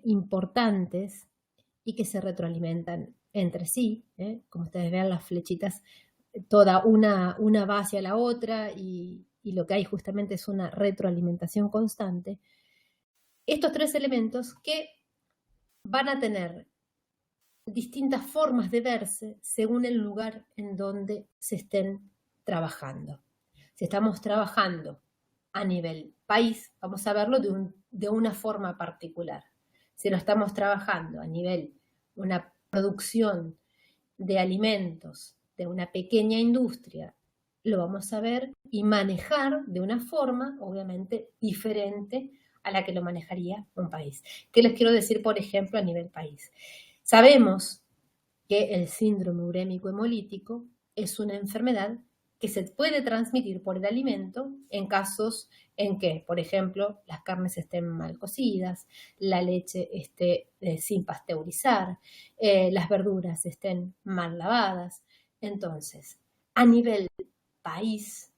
importantes y que se retroalimentan entre sí. Como ustedes ven, las flechitas, toda una va hacia la otra y lo que hay justamente es una retroalimentación constante. Estos 3 elementos que van a tener distintas formas de verse según el lugar en donde se estén trabajando. Si estamos trabajando a nivel país, vamos a verlo de una forma particular. Si lo estamos trabajando a nivel una producción de alimentos de una pequeña industria, lo vamos a ver y manejar de una forma, obviamente, diferente a la que lo manejaría un país. ¿Qué les quiero decir, por ejemplo, a nivel país? Sabemos que el síndrome urémico hemolítico es una enfermedad que se puede transmitir por el alimento en casos en que, por ejemplo, las carnes estén mal cocidas, la leche esté sin pasteurizar, las verduras estén mal lavadas. Entonces, a nivel país,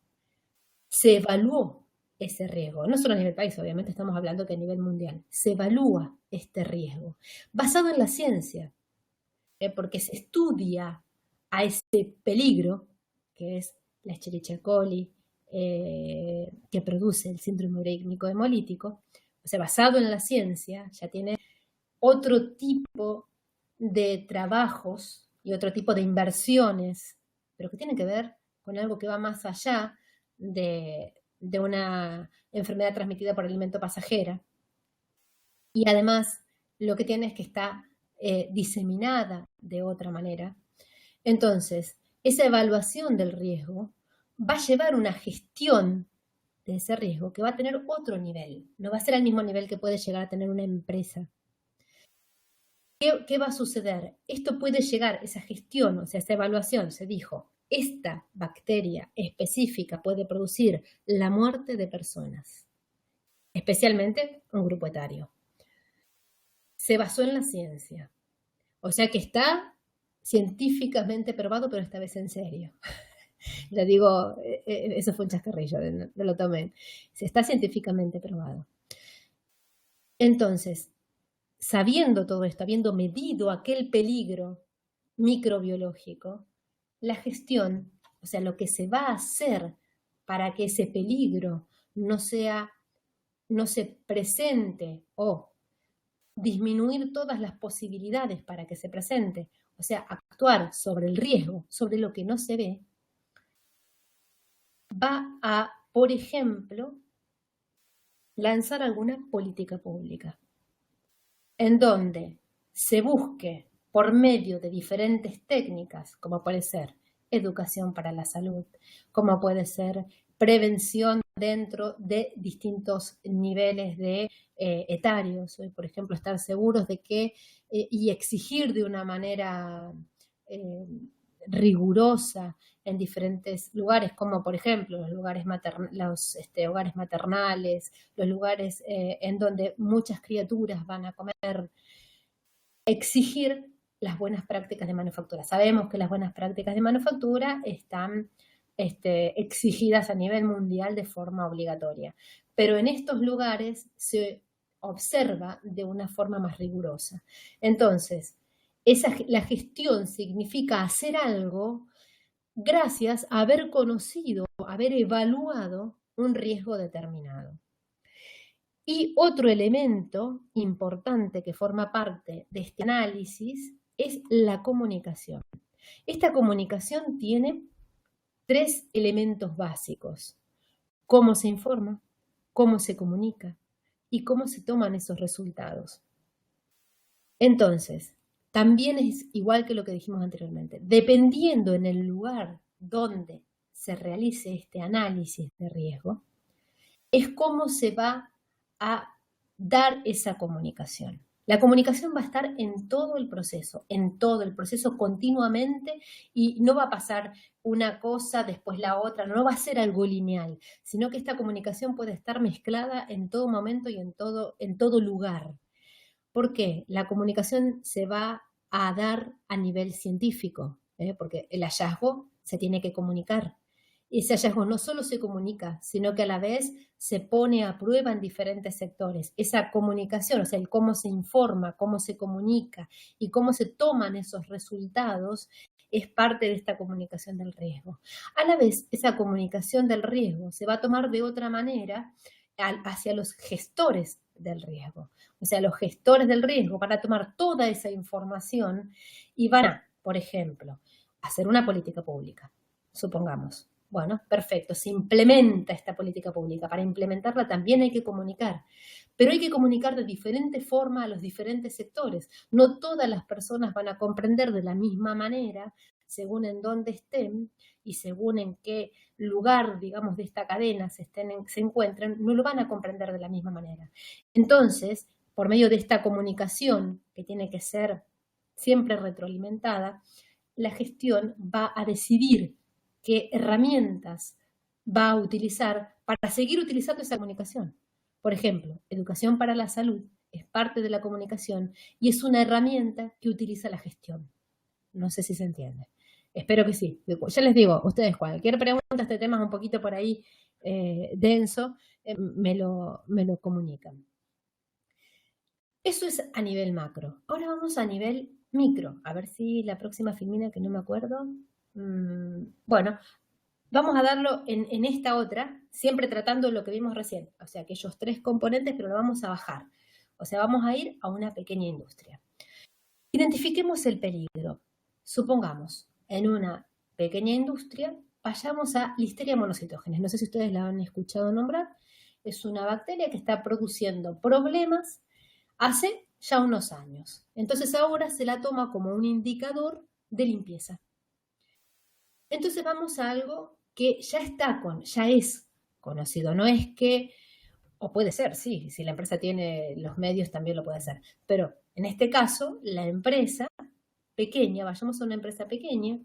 se evaluó ese riesgo. No solo a nivel país, obviamente estamos hablando que a nivel mundial. Se evalúa este riesgo basado en la ciencia, porque se estudia a ese peligro, que es la Escherichia coli, que produce el síndrome urémico hemolítico. O sea, basado en la ciencia, ya tiene otro tipo de trabajos y otro tipo de inversiones, pero que tienen que ver con algo que va más allá de una enfermedad transmitida por alimento pasajera. Y además, lo que tiene es que está diseminada de otra manera. Entonces, esa evaluación del riesgo va a llevar una gestión de ese riesgo que va a tener otro nivel, no va a ser al mismo nivel que puede llegar a tener una empresa. ¿Qué va a suceder? Esto puede llegar, esa gestión, o sea, esa evaluación, se dijo, esta bacteria específica puede producir la muerte de personas, especialmente un grupo etario. Se basó en la ciencia, o sea que está científicamente probado, pero esta vez en serio. Ya digo, eso fue un chascarrillo, no lo tomen. Se está científicamente probado. Entonces, sabiendo todo esto, habiendo medido aquel peligro microbiológico, la gestión, o sea, lo que se va a hacer para que ese peligro no se presente o disminuir todas las posibilidades para que se presente, o sea, actuar sobre el riesgo, sobre lo que no se ve, va a, por ejemplo, lanzar alguna política pública en donde se busque por medio de diferentes técnicas, como puede ser educación para la salud, como puede ser prevención dentro de distintos niveles de etarios, por ejemplo, estar seguros de que y exigir de una manera rigurosa en diferentes lugares, como por ejemplo los hogares maternales, los lugares en donde muchas criaturas van a comer, exigir las buenas prácticas de manufactura. Sabemos que las buenas prácticas de manufactura están exigidas a nivel mundial de forma obligatoria, pero en estos lugares se observa de una forma más rigurosa. Entonces, la gestión significa hacer algo gracias a haber conocido, haber evaluado un riesgo determinado. Y otro elemento importante que forma parte de este análisis es la comunicación. Esta comunicación tiene 3 elementos básicos: cómo se informa, cómo se comunica y cómo se toman esos resultados. Entonces, también es igual que lo que dijimos anteriormente. Dependiendo en el lugar donde se realice este análisis de riesgo, es cómo se va a dar esa comunicación. La comunicación va a estar en todo el proceso continuamente, y no va a pasar una cosa, después la otra, no va a ser algo lineal, sino que esta comunicación puede estar mezclada en todo momento y en todo lugar. ¿Por qué? La comunicación se va a dar a nivel científico, porque el hallazgo se tiene que comunicar. Ese hallazgo no solo se comunica, sino que a la vez se pone a prueba en diferentes sectores. Esa comunicación, o sea, el cómo se informa, cómo se comunica y cómo se toman esos resultados, es parte de esta comunicación del riesgo. A la vez, esa comunicación del riesgo se va a tomar de otra manera hacia los gestores del riesgo. O sea, los gestores del riesgo van a tomar toda esa información y van a, por ejemplo, hacer una política pública, supongamos. Bueno, perfecto, se implementa esta política pública. Para implementarla también hay que comunicar, pero hay que comunicar de diferente forma a los diferentes sectores. No todas las personas van a comprender de la misma manera, según en dónde estén y según en qué lugar, digamos, de esta cadena se encuentren, no lo van a comprender de la misma manera. Entonces, por medio de esta comunicación, que tiene que ser siempre retroalimentada, la gestión va a decidir qué herramientas va a utilizar para seguir utilizando esa comunicación. Por ejemplo, educación para la salud es parte de la comunicación y es una herramienta que utiliza la gestión. No sé si se entiende. Espero que sí. Ya les digo, ustedes cualquier pregunta, este tema es un poquito por ahí denso, me lo comunican. Eso es a nivel macro. Ahora vamos a nivel micro. A ver si la próxima filmina, que no me acuerdo. Bueno, vamos a darlo en esta otra, siempre tratando lo que vimos recién, o sea, aquellos 3 componentes, pero lo vamos a bajar. O sea, vamos a ir a una pequeña industria. Identifiquemos el peligro. Supongamos, en una pequeña industria, vayamos a Listeria monocytogenes. No sé si ustedes la han escuchado nombrar. Es una bacteria que está produciendo problemas hace ya unos años. Entonces ahora se la toma como un indicador de limpieza. Entonces vamos a algo que ya es conocido. No es que, o puede ser, sí, si la empresa tiene los medios también lo puede hacer. Pero en este caso, la empresa pequeña, vayamos a una empresa pequeña,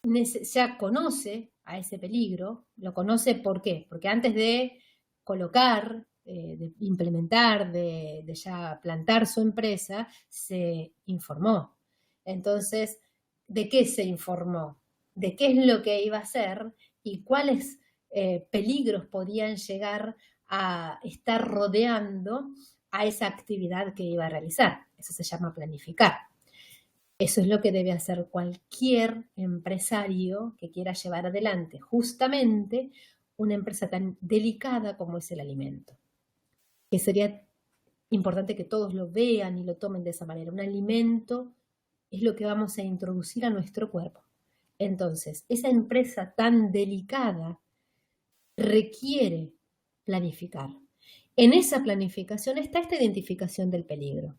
ya conoce a ese peligro. Lo conoce, ¿por qué? Porque antes de colocar, de implementar, de ya plantar su empresa, se informó. Entonces, ¿de qué se informó? De qué es lo que iba a hacer y cuáles peligros podían llegar a estar rodeando a esa actividad que iba a realizar. Eso se llama planificar. Eso es lo que debe hacer cualquier empresario que quiera llevar adelante justamente una empresa tan delicada como es el alimento. Que sería importante que todos lo vean y lo tomen de esa manera. Un alimento es lo que vamos a introducir a nuestro cuerpo. Entonces, esa empresa tan delicada requiere planificar. En esa planificación está esta identificación del peligro.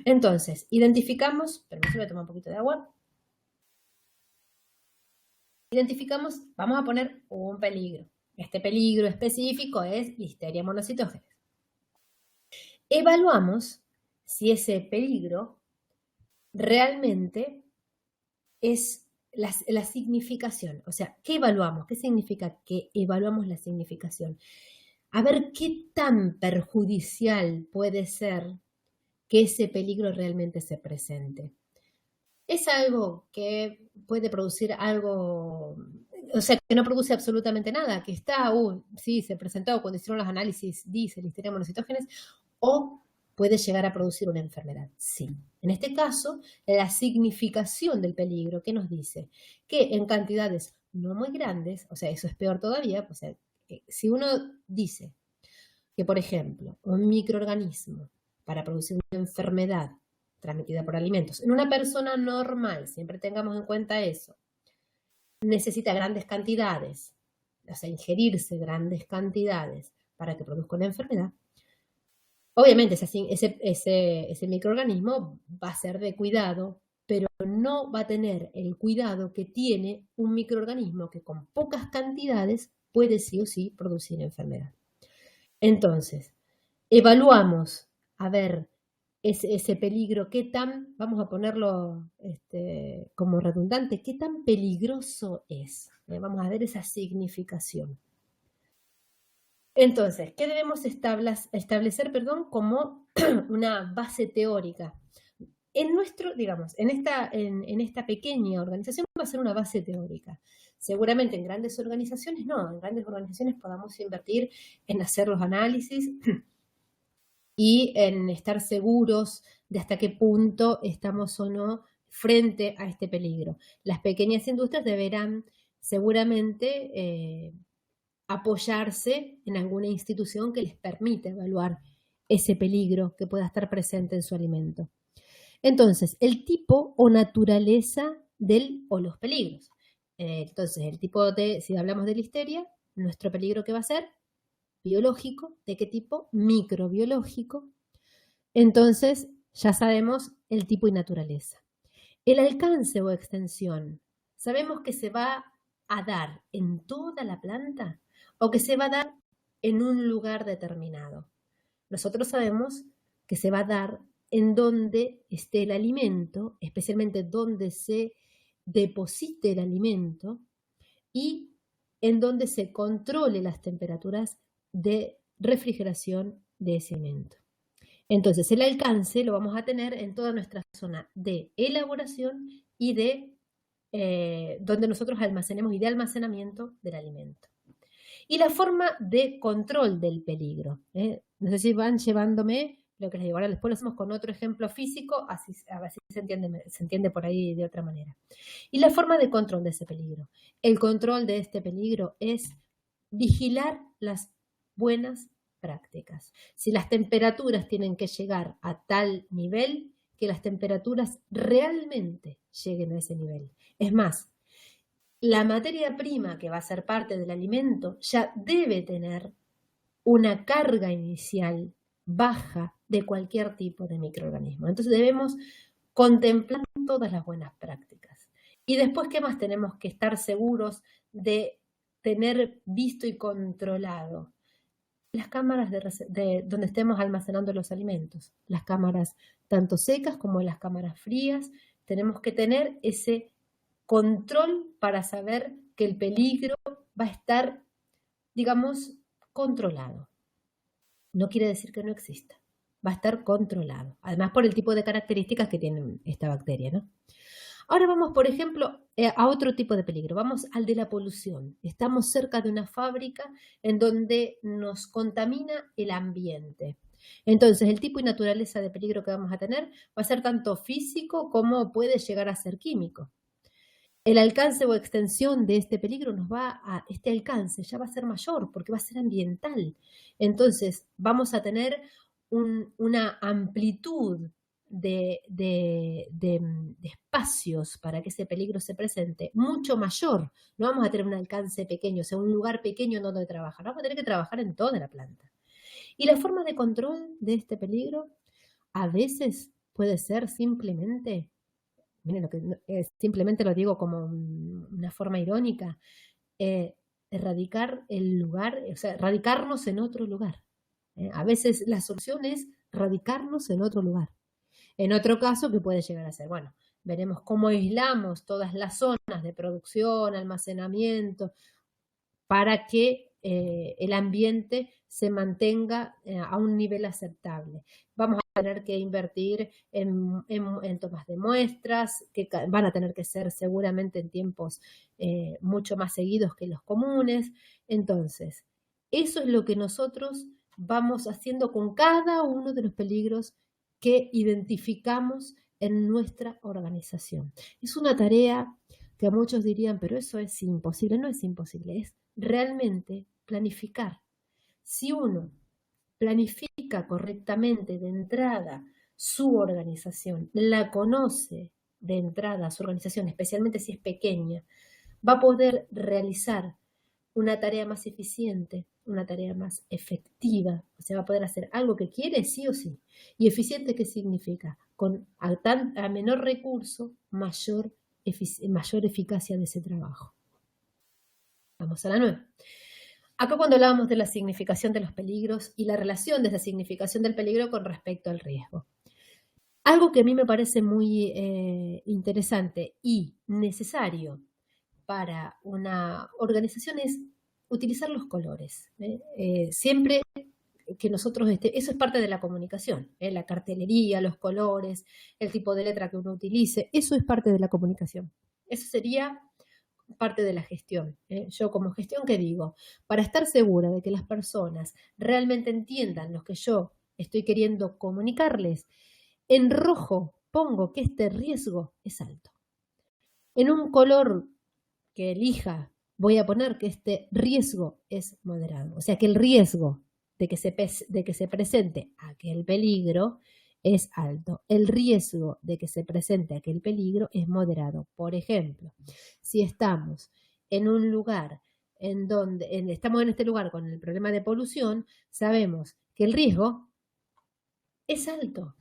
Entonces, identificamos, permiso, voy a tomar un poquito de agua. Identificamos, vamos a poner un peligro. Este peligro específico es Listeria monocytogenes. Evaluamos si ese peligro realmente es la significación. O sea, ¿qué evaluamos? ¿Qué significa que evaluamos la significación? A ver qué tan perjudicial puede ser que ese peligro realmente se presente. Es algo que puede producir algo, o sea, que no produce absolutamente nada, que está, sí, se presentó cuando hicieron los análisis, dice Listeria monocytogenes, o puede llegar a producir una enfermedad. Sí. En este caso, la significación del peligro, ¿qué nos dice? Que en cantidades no muy grandes, o sea, eso es peor todavía, o sea, si uno dice que, por ejemplo, un microorganismo para producir una enfermedad transmitida por alimentos, en una persona normal, siempre tengamos en cuenta eso, necesita grandes cantidades, o sea, ingerirse grandes cantidades para que produzca una enfermedad. Obviamente ese microorganismo va a ser de cuidado, pero no va a tener el cuidado que tiene un microorganismo que con pocas cantidades puede sí o sí producir enfermedad. Entonces, evaluamos, a ver, ese peligro, qué tan, vamos a ponerlo como redundante, qué tan peligroso es. Vamos a ver esa significación. Entonces, ¿qué debemos establecer, como una base teórica? En nuestro, digamos, en esta pequeña organización va a ser una base teórica. Seguramente en grandes organizaciones no, en grandes organizaciones podamos invertir en hacer los análisis y en estar seguros de hasta qué punto estamos o no frente a este peligro. Las pequeñas industrias deberán seguramente apoyarse en alguna institución que les permita evaluar ese peligro que pueda estar presente en su alimento. Entonces, el tipo o naturaleza o los peligros. Entonces, el tipo si hablamos de listeria, nuestro peligro ¿qué va a ser? Biológico. ¿De qué tipo? Microbiológico. Entonces, ya sabemos el tipo y naturaleza. El alcance o extensión. Sabemos que se va a dar en toda la planta o que se va a dar en un lugar determinado. Nosotros sabemos que se va a dar en donde esté el alimento, especialmente donde se deposite el alimento y en donde se controle las temperaturas de refrigeración de ese alimento. Entonces, el alcance lo vamos a tener en toda nuestra zona de elaboración y de donde nosotros almacenemos y de almacenamiento del alimento. Y la forma de control del peligro. No sé si van llevándome lo que les digo. Ahora después lo hacemos con otro ejemplo físico, así a ver si se entiende por ahí de otra manera. Y la forma de control de ese peligro. El control de este peligro es vigilar las buenas prácticas. Si las temperaturas tienen que llegar a tal nivel, que las temperaturas realmente lleguen a ese nivel. Es más, la materia prima que va a ser parte del alimento ya debe tener una carga inicial baja de cualquier tipo de microorganismo. Entonces debemos contemplar todas las buenas prácticas. Y después, ¿qué más tenemos que estar seguros de tener visto y controlado? Las cámaras de donde estemos almacenando los alimentos, las cámaras tanto secas como las cámaras frías, tenemos que tener ese control para saber que el peligro va a estar, digamos, controlado. No quiere decir que no exista, va a estar controlado, además por el tipo de características que tiene esta bacteria, ¿no? Ahora vamos, por ejemplo, a otro tipo de peligro. Vamos al de la polución. Estamos cerca de una fábrica en donde nos contamina el ambiente. Entonces, el tipo y naturaleza de peligro que vamos a tener va a ser tanto físico como puede llegar a ser químico. El alcance o extensión de este peligro este alcance ya va a ser mayor porque va a ser ambiental. Entonces, vamos a tener una amplitud de espacios para que ese peligro se presente mucho mayor. No vamos a tener un alcance pequeño, o sea, un lugar pequeño en donde trabajar. Vamos a tener que trabajar en toda la planta. Y la forma de control de este peligro a veces puede ser simplemente, miren, simplemente lo digo como una forma irónica, erradicar el lugar, o sea, radicarnos en otro lugar. A veces la solución es radicarnos en otro lugar. En otro caso, ¿qué puede llegar a ser? Bueno, veremos cómo aislamos todas las zonas de producción, almacenamiento, para que el ambiente se mantenga a un nivel aceptable. Vamos a tener que invertir en tomas de muestras, que van a tener que ser seguramente en tiempos mucho más seguidos que los comunes. Entonces, eso es lo que nosotros vamos haciendo con cada uno de los peligros que identificamos en nuestra organización. Es una tarea que a muchos dirían, pero eso es imposible. No es imposible, es realmente planificar. Si uno planifica correctamente de entrada su organización, la conoce de entrada su organización, especialmente si es pequeña, va a poder realizar una tarea más eficiente, una tarea más efectiva, o sea, va a poder hacer algo que quiere sí o sí. ¿Y eficiente qué significa? A menor recurso, mayor eficacia de ese trabajo. Vamos a la 9. Acá cuando hablábamos de la significación de los peligros y la relación de esa significación del peligro con respecto al riesgo. Algo que a mí me parece muy interesante y necesario para una organización es utilizar los colores. Siempre que nosotros, eso es parte de la comunicación, la cartelería, los colores, el tipo de letra que uno utilice, eso es parte de la comunicación. Eso sería parte de la gestión. Yo como gestión, ¿qué digo? Para estar segura de que las personas realmente entiendan lo que yo estoy queriendo comunicarles, en rojo pongo que este riesgo es alto. En un color que elija voy a poner que este riesgo es moderado. O sea que el riesgo de que se presente aquel peligro es alto. El riesgo de que se presente aquel peligro es moderado. Por ejemplo, si estamos en un lugar estamos en este lugar con el problema de polución, sabemos que el riesgo es alto.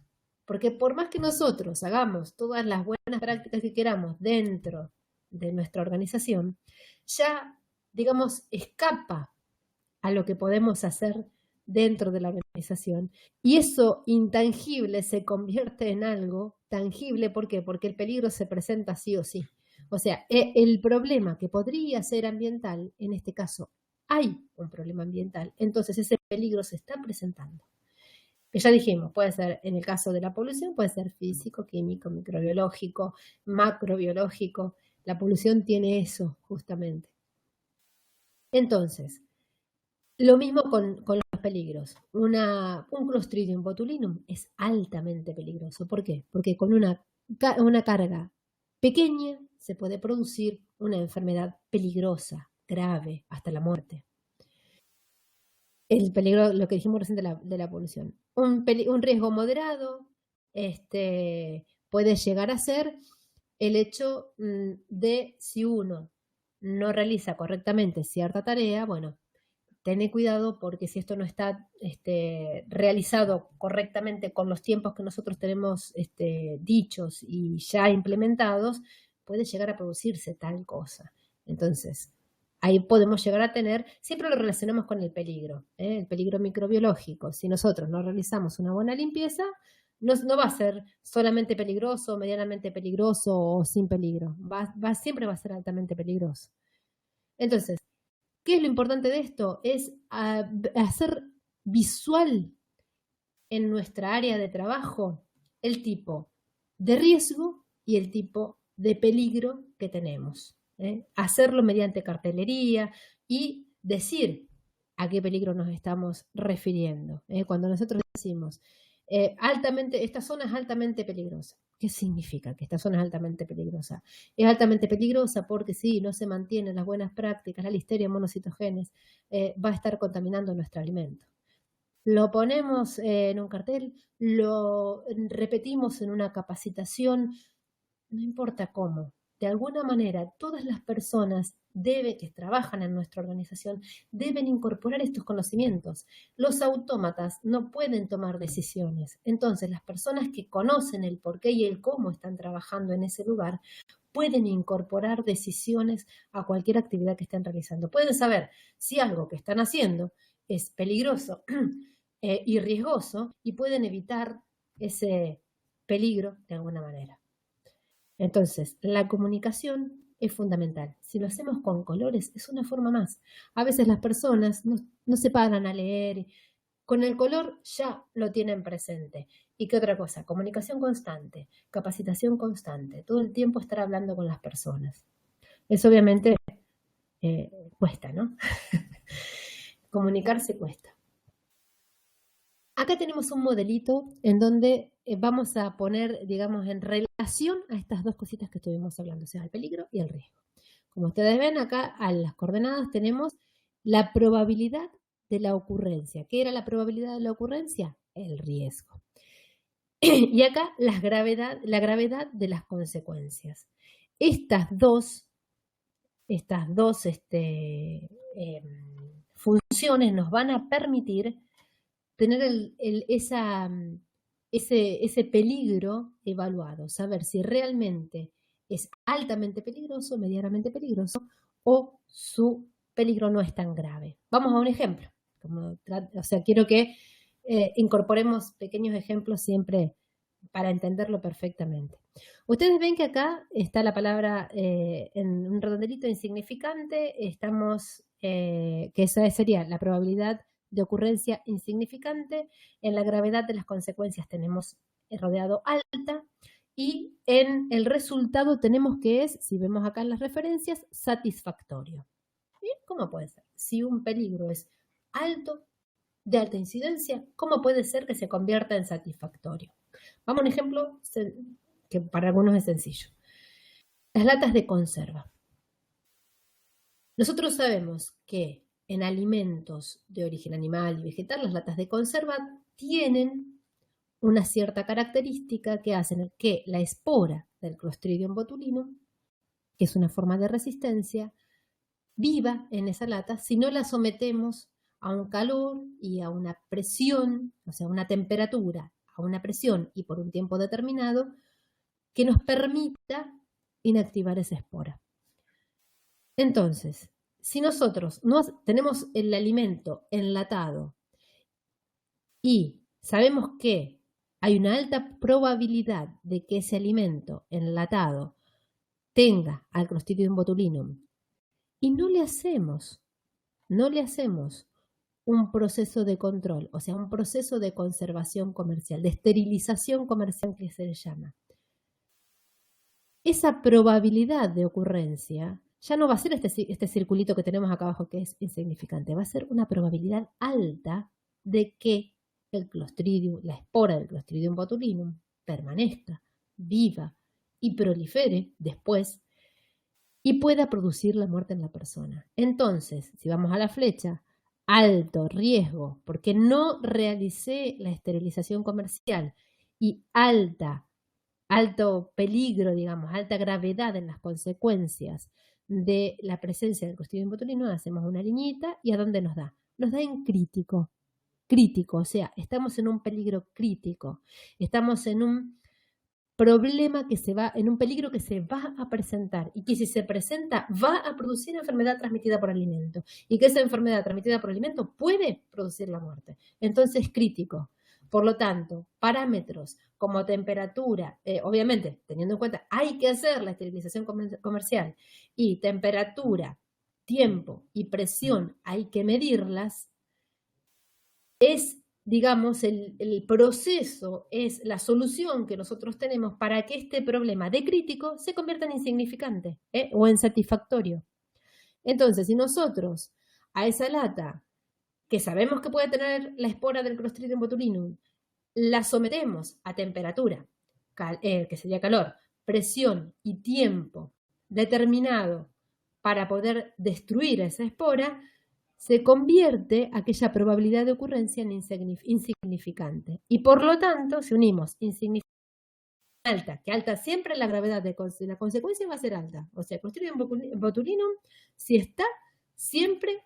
Porque por más que nosotros hagamos todas las buenas prácticas que queramos dentro de nuestra organización, ya, digamos, escapa a lo que podemos hacer dentro de la organización. Y eso intangible se convierte en algo tangible. ¿Por qué? Porque el peligro se presenta sí o sí. O sea, el problema que podría ser ambiental, en este caso hay un problema ambiental, entonces ese peligro se está presentando. Que ya dijimos, puede ser, en el caso de la polución, puede ser físico, químico, microbiológico, macrobiológico. La polución tiene eso, justamente. Entonces, lo mismo con los peligros. Un Clostridium botulinum es altamente peligroso. ¿Por qué? Porque con una carga pequeña se puede producir una enfermedad peligrosa, grave, hasta la muerte. El peligro, lo que dijimos recién de la polución. Un riesgo moderado puede llegar a ser el hecho de si uno no realiza correctamente cierta tarea, bueno, tené cuidado porque si esto no está realizado correctamente con los tiempos que nosotros tenemos dichos y ya implementados, puede llegar a producirse tal cosa. Entonces, ahí podemos llegar a tener, siempre lo relacionamos con el peligro microbiológico. Si nosotros no realizamos una buena limpieza, no va a ser solamente peligroso, medianamente peligroso o sin peligro. Siempre va a ser altamente peligroso. Entonces, ¿qué es lo importante de esto? Es hacer visual en nuestra área de trabajo el tipo de riesgo y el tipo de peligro que tenemos. Hacerlo mediante cartelería y decir a qué peligro nos estamos refiriendo. Cuando nosotros decimos esta zona es altamente peligrosa. ¿Qué significa que esta zona es altamente peligrosa? Es altamente peligrosa porque si no se mantienen las buenas prácticas, la listeria monocitogenes va a estar contaminando nuestro alimento. Lo ponemos en un cartel, lo repetimos en una capacitación, no importa cómo. De alguna manera, todas las personas que trabajan en nuestra organización deben incorporar estos conocimientos. Los autómatas no pueden tomar decisiones. Entonces, las personas que conocen el por qué y el cómo están trabajando en ese lugar pueden incorporar decisiones a cualquier actividad que estén realizando. Pueden saber si algo que están haciendo es peligroso y riesgoso y pueden evitar ese peligro de alguna manera. Entonces, la comunicación es fundamental. Si lo hacemos con colores, es una forma más. A veces las personas no se paran a leer. Con el color ya lo tienen presente. ¿Y qué otra cosa? Comunicación constante, capacitación constante. Todo el tiempo estar hablando con las personas. Eso obviamente cuesta, ¿no? Comunicarse cuesta. Acá tenemos un modelito en donde vamos a poner, digamos, en relación a estas dos cositas que estuvimos hablando, o sea, el peligro y el riesgo. Como ustedes ven, acá a las coordenadas tenemos la probabilidad de la ocurrencia. ¿Qué era la probabilidad de la ocurrencia? El riesgo. Y acá la gravedad de las consecuencias. Estas dos funciones emociones nos van a permitir tener ese peligro evaluado, saber si realmente es altamente peligroso, medianamente peligroso, o su peligro no es tan grave. Vamos a un ejemplo. Quiero que incorporemos pequeños ejemplos siempre para entenderlo perfectamente. Ustedes ven que acá está la palabra en un redondelito insignificante, que esa sería la probabilidad de ocurrencia insignificante. En la gravedad de las consecuencias tenemos rodeado alta, y en el resultado tenemos que es, si vemos acá en las referencias, satisfactorio. ¿Y cómo puede ser? Si un peligro es alto, de alta incidencia, ¿cómo puede ser que se convierta en satisfactorio? Vamos a un ejemplo que para algunos es sencillo. Las latas de conserva. Nosotros sabemos que en alimentos de origen animal y vegetal, las latas de conserva tienen una cierta característica que hacen que la espora del Clostridium botulinum, que es una forma de resistencia, viva en esa lata si no la sometemos a un calor y a una presión, o sea, una temperatura, a una presión y por un tiempo determinado, que nos permita inactivar esa espora. Entonces, si nosotros no tenemos el alimento enlatado y sabemos que hay una alta probabilidad de que ese alimento enlatado tenga al Clostridium botulinum y no le hacemos un proceso de control, o sea, un proceso de conservación comercial, de esterilización comercial que se le llama, esa probabilidad de ocurrencia ya no va a ser este circulito que tenemos acá abajo que es insignificante, va a ser una probabilidad alta de que el Clostridium, la espora del Clostridium botulinum, permanezca viva y prolifere después y pueda producir la muerte en la persona. Entonces, si vamos a la flecha, alto riesgo, porque no realicé la esterilización comercial, y alto peligro, digamos, alta gravedad en las consecuencias de la presencia del Clostridium botulinum, hacemos una liñita y ¿a dónde nos da? Nos da en crítico. Crítico, o sea, estamos en un peligro crítico, estamos en un problema en un peligro que se va a presentar y que si se presenta va a producir enfermedad transmitida por alimento y que esa enfermedad transmitida por alimento puede producir la muerte. Entonces, crítico. Por lo tanto, parámetros como temperatura, obviamente, teniendo en cuenta, hay que hacer la esterilización comercial y temperatura, tiempo y presión, hay que medirlas, es, digamos, el proceso, es la solución que nosotros tenemos para que este problema de crítico se convierta en insignificante o en satisfactorio. Entonces, si nosotros a esa lata, que sabemos que puede tener la espora del Clostridium botulinum, la sometemos a temperatura, que sería calor, presión y tiempo determinado para poder destruir esa espora, se convierte aquella probabilidad de ocurrencia en insignificante. Y por lo tanto, si unimos insignificante alta, que alta siempre la gravedad de la consecuencia va a ser alta. O sea, Clostridium botulinum, si está, siempre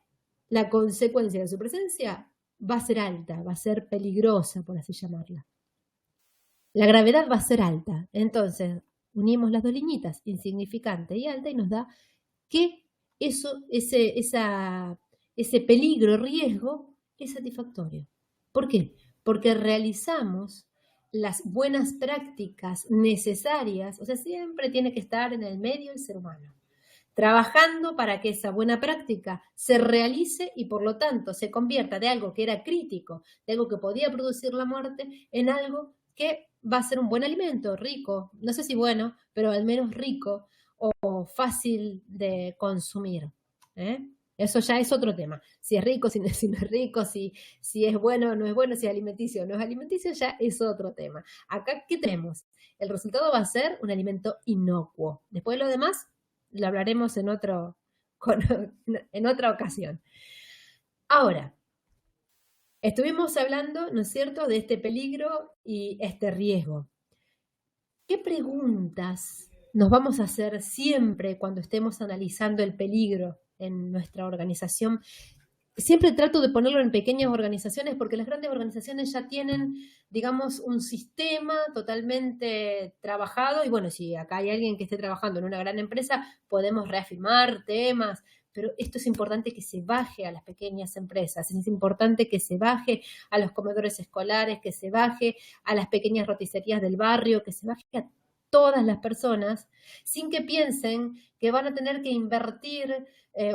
la consecuencia de su presencia va a ser alta, va a ser peligrosa, por así llamarla. La gravedad va a ser alta. Entonces, unimos las dos liñitas, insignificante y alta, y nos da que ese peligro, riesgo, es satisfactorio. ¿Por qué? Porque realizamos las buenas prácticas necesarias, o sea, siempre tiene que estar en el medio el ser humano, trabajando para que esa buena práctica se realice y por lo tanto se convierta de algo que era crítico, de algo que podía producir la muerte, en algo que va a ser un buen alimento, rico, no sé si bueno, pero al menos rico o fácil de consumir. Eso ya es otro tema. Si es rico, si no es rico, si es bueno o no es bueno, si es alimenticio o no es alimenticio, ya es otro tema. Acá, ¿qué tenemos? El resultado va a ser un alimento inocuo. Después lo demás lo hablaremos en otra ocasión. Ahora, estuvimos hablando, ¿no es cierto?, de este peligro y este riesgo. ¿Qué preguntas nos vamos a hacer siempre cuando estemos analizando el peligro en nuestra organización? siempre trato de ponerlo en pequeñas organizaciones porque las grandes organizaciones ya tienen, digamos, un sistema totalmente trabajado y bueno, si acá hay alguien que esté trabajando en una gran empresa, podemos reafirmar temas, pero esto es importante que se baje a las pequeñas empresas, es importante que se baje a los comedores escolares, que se baje a las pequeñas roticerías del barrio, que se baje a todas las personas sin que piensen que van a tener que invertir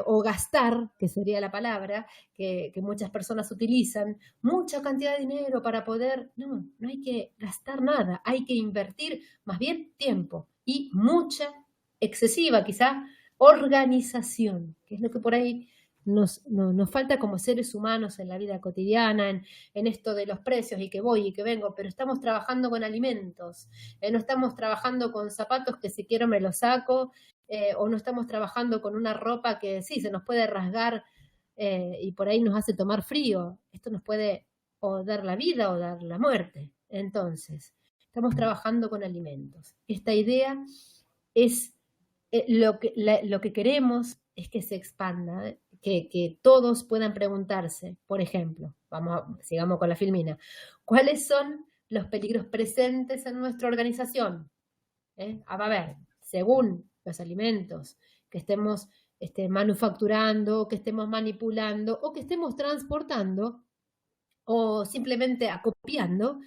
o gastar, que sería la palabra que muchas personas utilizan, mucha cantidad de dinero para poder, no hay que gastar nada, hay que invertir más bien tiempo y mucha, excesiva quizá, organización, que es lo que por ahí nos falta como seres humanos en la vida cotidiana, en esto de los precios y que voy y que vengo, pero estamos trabajando con alimentos, no estamos trabajando con zapatos que si quiero me los saco, o no estamos trabajando con una ropa que sí, se nos puede rasgar y por ahí nos hace tomar frío. Esto nos puede o dar la vida o dar la muerte. Entonces, estamos trabajando con alimentos. Esta idea es lo que queremos es que se expanda, que todos puedan preguntarse, por ejemplo, sigamos con la filmina, ¿cuáles son los peligros presentes en nuestra organización? A ver, según los alimentos que estemos manufacturando, que estemos manipulando o que estemos transportando o simplemente acopiando,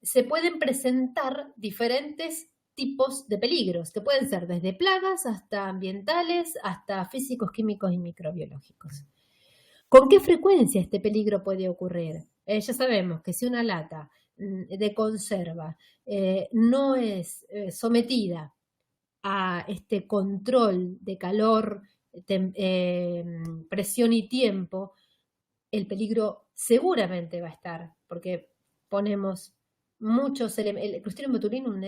se pueden presentar diferentes tipos de peligros, que pueden ser desde plagas hasta ambientales, hasta físicos, químicos y microbiológicos. ¿Con qué frecuencia este peligro puede ocurrir? Ya sabemos que si una lata de conserva no es sometida a este control de calor, presión y tiempo, el peligro seguramente va a estar, porque ponemos muchos elementos. El Clostridium botulinum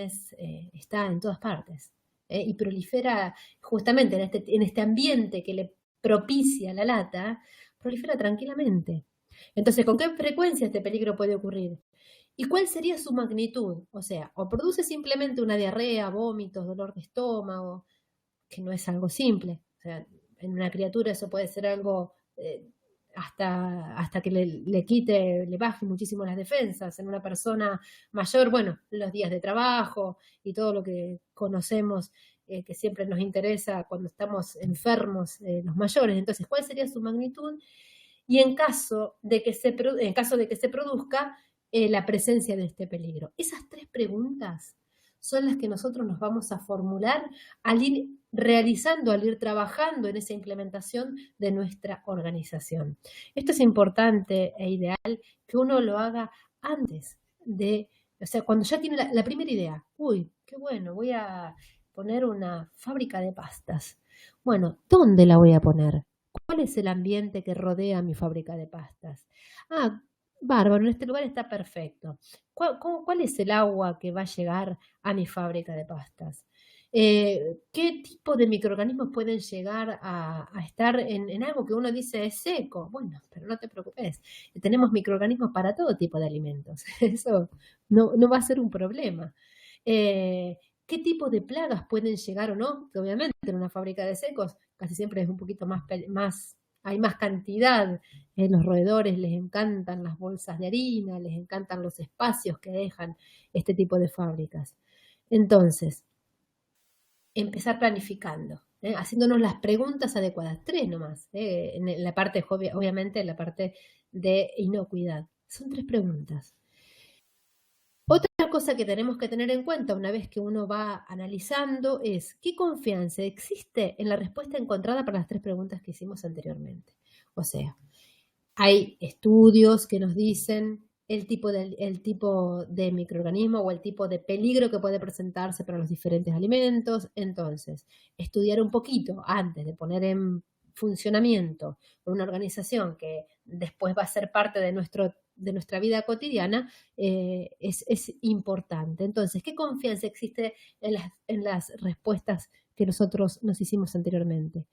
está en todas partes y prolifera justamente en este ambiente que le propicia la lata, prolifera tranquilamente. Entonces, ¿con qué frecuencia este peligro puede ocurrir? ¿Y cuál sería su magnitud? O sea, o produce simplemente una diarrea, vómitos, dolor de estómago, que no es algo simple. O sea, en una criatura eso puede ser algo hasta que le baje muchísimo las defensas. En una persona mayor, bueno, los días de trabajo y todo lo que conocemos que siempre nos interesa cuando estamos enfermos, los mayores. Entonces, ¿cuál sería su magnitud? Y en caso de que se produzca la presencia de este peligro. Esas 3 preguntas son las que nosotros nos vamos a formular al ir realizando, al ir trabajando en esa implementación de nuestra organización. Esto es importante e ideal que uno lo haga antes de, o sea, cuando ya tiene la primera idea. Uy, qué bueno, voy a poner una fábrica de pastas. Bueno, ¿dónde la voy a poner? ¿Cuál es el ambiente que rodea mi fábrica de pastas? Ah, bárbaro, en este lugar está perfecto. ¿Cuál es el agua que va a llegar a mi fábrica de pastas? ¿Qué tipo de microorganismos pueden llegar a estar en algo que uno dice es seco? Bueno, pero no te preocupes, tenemos microorganismos para todo tipo de alimentos, eso no va a ser un problema. ¿Qué tipo de plagas pueden llegar o no? Que obviamente en una fábrica de secos casi siempre es un poquito más hay más cantidad. Los roedores les encantan las bolsas de harina, les encantan los espacios que dejan este tipo de fábricas. Entonces, empezar planificando, haciéndonos las preguntas adecuadas, 3 nomás, en la parte, obviamente en la parte de inocuidad. Son 3 preguntas. Otra cosa que tenemos que tener en cuenta una vez que uno va analizando es ¿qué confianza existe en la respuesta encontrada para las 3 preguntas que hicimos anteriormente? O sea, hay estudios que nos dicen el tipo de microorganismo o el tipo de peligro que puede presentarse para los diferentes alimentos. Entonces, estudiar un poquito antes de poner en funcionamiento una organización que después va a ser parte de nuestra vida cotidiana es importante. Entonces, ¿qué confianza existe en las respuestas que nosotros nos hicimos anteriormente.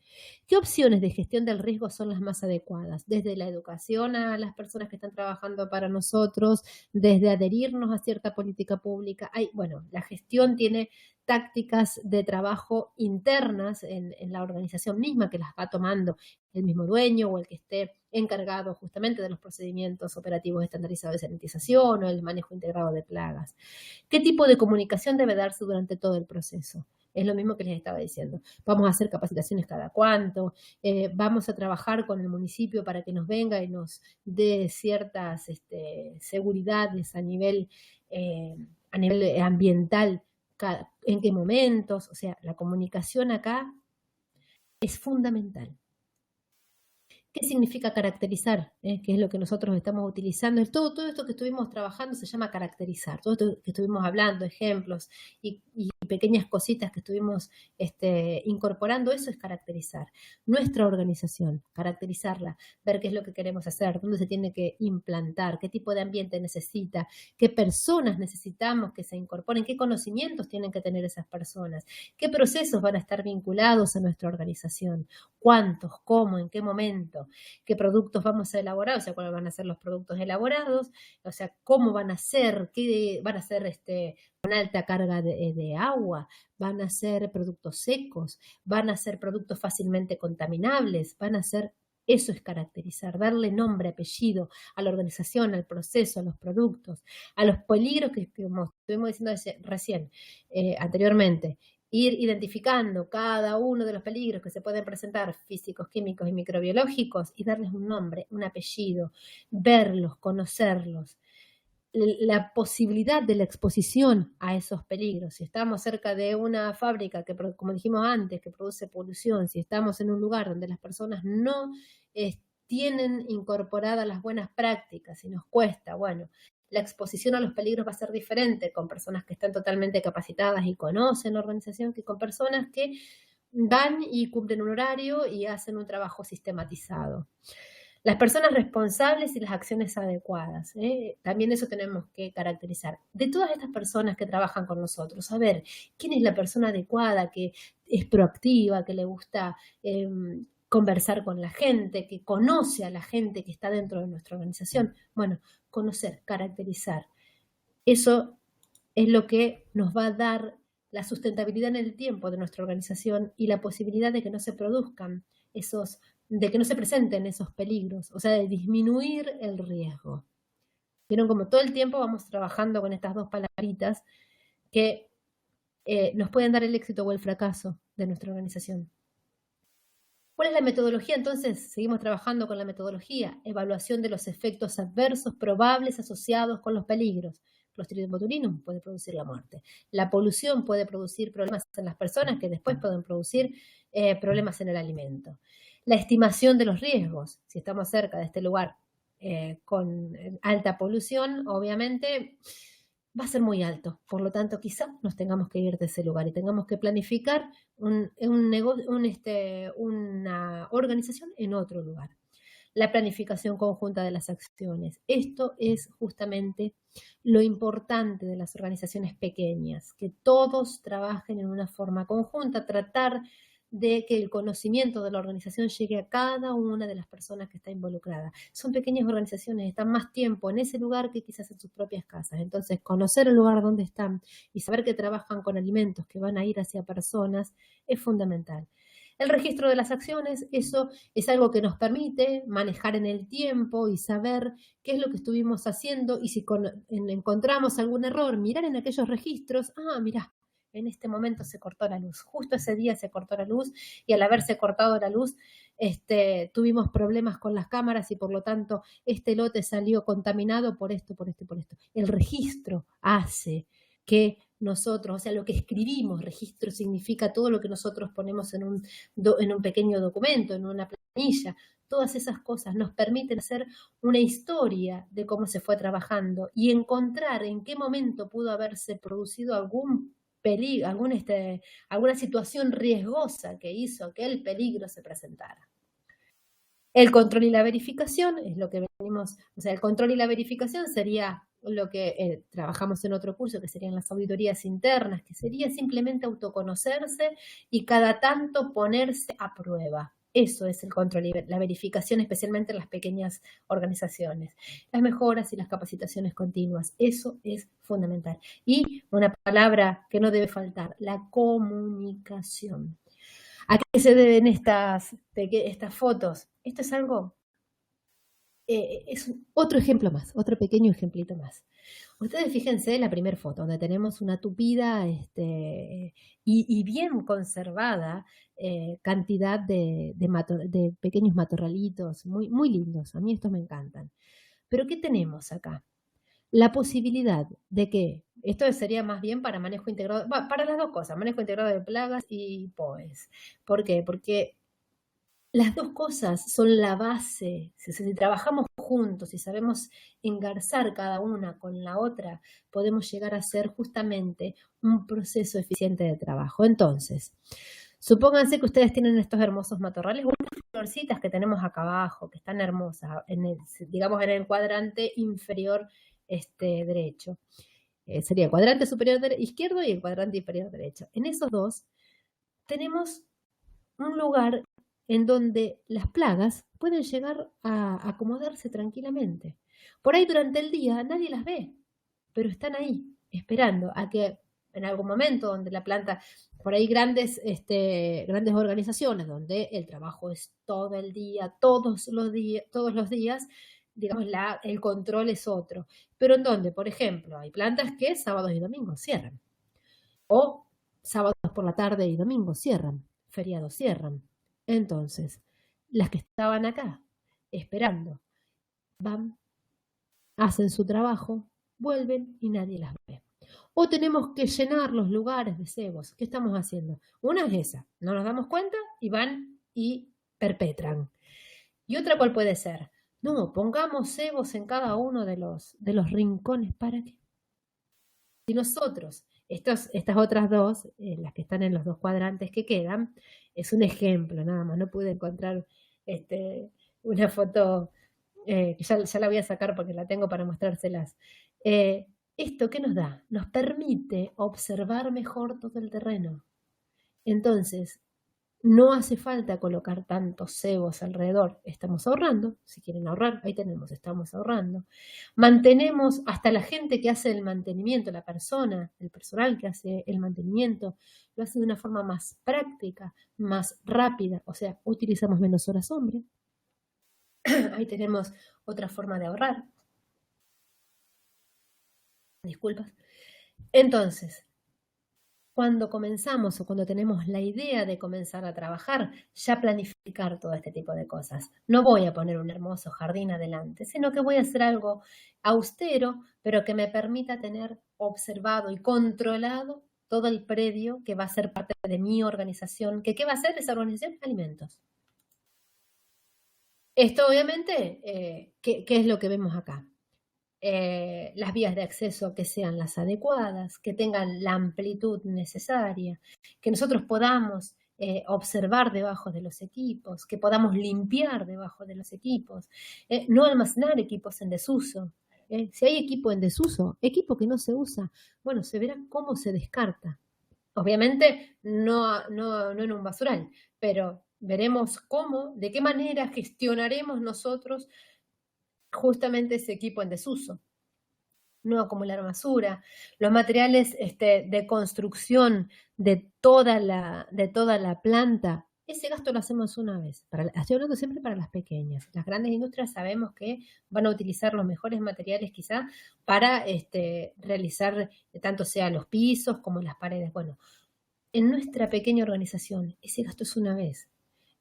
¿Qué opciones de gestión del riesgo son las más adecuadas? Desde la educación a las personas que están trabajando para nosotros, desde adherirnos a cierta política pública. Bueno, la gestión tiene tácticas de trabajo internas en la organización misma que las va tomando el mismo dueño o el que esté encargado justamente de los procedimientos operativos estandarizados de sanitización o el manejo integrado de plagas. ¿Qué tipo de comunicación debe darse durante todo el proceso? Es lo mismo que les estaba diciendo. Vamos a hacer capacitaciones cada cuánto, vamos a trabajar con el municipio para que nos venga y nos dé ciertas seguridades a nivel ambiental, en qué momentos. O sea, la comunicación acá es fundamental. ¿Qué significa caracterizar? ¿Que es lo que nosotros estamos utilizando? Todo esto que estuvimos trabajando se llama caracterizar. Todo esto que estuvimos hablando, ejemplos y pequeñas cositas que estuvimos incorporando, eso es caracterizar. Nuestra organización, caracterizarla, ver qué es lo que queremos hacer, dónde se tiene que implantar, qué tipo de ambiente necesita, qué personas necesitamos que se incorporen, qué conocimientos tienen que tener esas personas, qué procesos van a estar vinculados a nuestra organización, cuántos, cómo, en qué momento, qué productos vamos a elaborar, o sea, cuáles van a ser los productos elaborados, o sea, cómo van a ser, qué van a ser con alta carga de agua, van a ser productos secos, van a ser productos fácilmente contaminables, van a ser, eso es caracterizar, darle nombre, apellido a la organización, al proceso, a los productos, a los peligros que como estuvimos diciendo recién, anteriormente, ir identificando cada uno de los peligros que se pueden presentar, físicos, químicos y microbiológicos, y darles un nombre, un apellido, verlos, conocerlos. La posibilidad de la exposición a esos peligros. Si estamos cerca de una fábrica que, como dijimos antes, que produce polución, si estamos en un lugar donde las personas no tienen incorporadas las buenas prácticas y nos cuesta, bueno, la exposición a los peligros va a ser diferente con personas que están totalmente capacitadas y conocen la organización que con personas que van y cumplen un horario y hacen un trabajo sistematizado. Las personas responsables y las acciones adecuadas. También eso tenemos que caracterizar. De todas estas personas que trabajan con nosotros, a ver, ¿quién es la persona adecuada, que es proactiva, que le gusta conversar con la gente, que conoce a la gente que está dentro de nuestra organización? Bueno, conocer, caracterizar. Eso es lo que nos va a dar la sustentabilidad en el tiempo de nuestra organización y la posibilidad de que no se produzcan de que no se presenten esos peligros, o sea, de disminuir el riesgo. Vieron como todo el tiempo vamos trabajando con estas dos palabritas que nos pueden dar el éxito o el fracaso de nuestra organización. ¿Cuál es la metodología? Entonces, seguimos trabajando con la metodología, evaluación de los efectos adversos probables asociados con los peligros. Clostridium botulinum puede producir la muerte. La polución puede producir problemas en las personas que después pueden producir problemas en el alimento. La estimación de los riesgos, si estamos cerca de este lugar con alta polución, obviamente va a ser muy alto, por lo tanto quizá nos tengamos que ir de ese lugar y tengamos que planificar una organización en otro lugar. La planificación conjunta de las acciones. Esto es justamente lo importante de las organizaciones pequeñas, que todos trabajen en una forma conjunta, tratar de que el conocimiento de la organización llegue a cada una de las personas que está involucrada. Son pequeñas organizaciones, están más tiempo en ese lugar que quizás en sus propias casas. Entonces, conocer el lugar donde están y saber que trabajan con alimentos que van a ir hacia personas es fundamental. El registro de las acciones, eso es algo que nos permite manejar en el tiempo y saber qué es lo que estuvimos haciendo y si encontramos algún error, mirar en aquellos registros, mirá, en este momento se cortó la luz, justo ese día se cortó la luz y al haberse cortado la luz tuvimos problemas con las cámaras y por lo tanto este lote salió contaminado por esto, por esto y por esto. El registro hace que nosotros, o sea, lo que escribimos, registro significa todo lo que nosotros ponemos en un pequeño documento, en una planilla. Todas esas cosas nos permiten hacer una historia de cómo se fue trabajando y encontrar en qué momento pudo haberse producido algún peligro, alguna situación riesgosa que hizo que el peligro se presentara. El control y la verificación es lo que venimos, o sea, el control y la verificación sería lo que trabajamos en otro curso, que serían las auditorías internas, que sería simplemente autoconocerse y cada tanto ponerse a prueba. Eso es el control y la verificación, especialmente en las pequeñas organizaciones. Las mejoras y las capacitaciones continuas, eso es fundamental. Y una palabra que no debe faltar, la comunicación. ¿A qué se deben estas fotos? Esto es algo, es otro ejemplo más, otro pequeño ejemplito más. Ustedes fíjense la primera foto, donde tenemos una tupida y bien conservada cantidad de pequeños matorralitos, muy, muy lindos. A mí estos me encantan. Pero ¿qué tenemos acá? La posibilidad de que, esto sería más bien para manejo integrado, para las dos cosas, manejo integrado de plagas y POEs. ¿Por qué? Porque las dos cosas son la base. Si trabajamos juntos y sabemos engarzar cada una con la otra, podemos llegar a ser justamente un proceso eficiente de trabajo. Entonces, supónganse que ustedes tienen estos hermosos matorrales, unas florcitas que tenemos acá abajo, que están hermosas, digamos en el cuadrante inferior derecho. Sería el cuadrante superior izquierdo y el cuadrante inferior derecho. En esos dos tenemos un lugar en donde las plagas pueden llegar a acomodarse tranquilamente. Por ahí durante el día nadie las ve, pero están ahí, esperando a que en algún momento donde la planta, por ahí grandes organizaciones donde el trabajo es todo el día, todos los días, digamos, el control es otro. Pero en donde, por ejemplo, hay plantas que sábados y domingos cierran, o sábados por la tarde y domingos cierran, feriados cierran. Entonces, las que estaban acá, esperando, van, hacen su trabajo, vuelven y nadie las ve. O tenemos que llenar los lugares de cebos. ¿Qué estamos haciendo? Una es esa, no nos damos cuenta y van y perpetran. ¿Y otra cuál puede ser? No, pongamos cebos en cada uno de los rincones. ¿Para qué? Si nosotros, estas otras dos, las que están en los dos cuadrantes que quedan, es un ejemplo nada más, no pude encontrar una foto que ya la voy a sacar porque la tengo para mostrárselas. ¿Esto qué nos da? Nos permite observar mejor todo el terreno. Entonces, no hace falta colocar tantos cebos alrededor. Estamos ahorrando. Si quieren ahorrar, ahí tenemos, estamos ahorrando. Mantenemos hasta la gente que hace el mantenimiento, la persona, el personal que hace el mantenimiento, lo hace de una forma más práctica, más rápida. O sea, utilizamos menos horas hombre. Ahí tenemos otra forma de ahorrar. Disculpas. Entonces, cuando comenzamos o cuando tenemos la idea de comenzar a trabajar, ya planificar todo este tipo de cosas. No voy a poner un hermoso jardín adelante, sino que voy a hacer algo austero, pero que me permita tener observado y controlado todo el predio que va a ser parte de mi organización. ¿Qué va a ser esa organización? Alimentos. Esto obviamente, ¿qué es lo que vemos acá? Las vías de acceso que sean las adecuadas, que tengan la amplitud necesaria, que nosotros podamos observar debajo de los equipos, que podamos limpiar debajo de los equipos, no almacenar equipos en desuso. Si hay equipo en desuso, equipo que no se usa, bueno, se verá cómo se descarta. Obviamente no en un basural, pero veremos cómo, de qué manera gestionaremos nosotros justamente ese equipo en desuso. No acumular basura, los materiales de construcción de toda la planta, ese gasto lo hacemos una vez. Estoy hablando siempre para las pequeñas. Las grandes industrias sabemos que van a utilizar los mejores materiales quizá para realizar tanto sea los pisos como las paredes. Bueno, en nuestra pequeña organización ese gasto es una vez.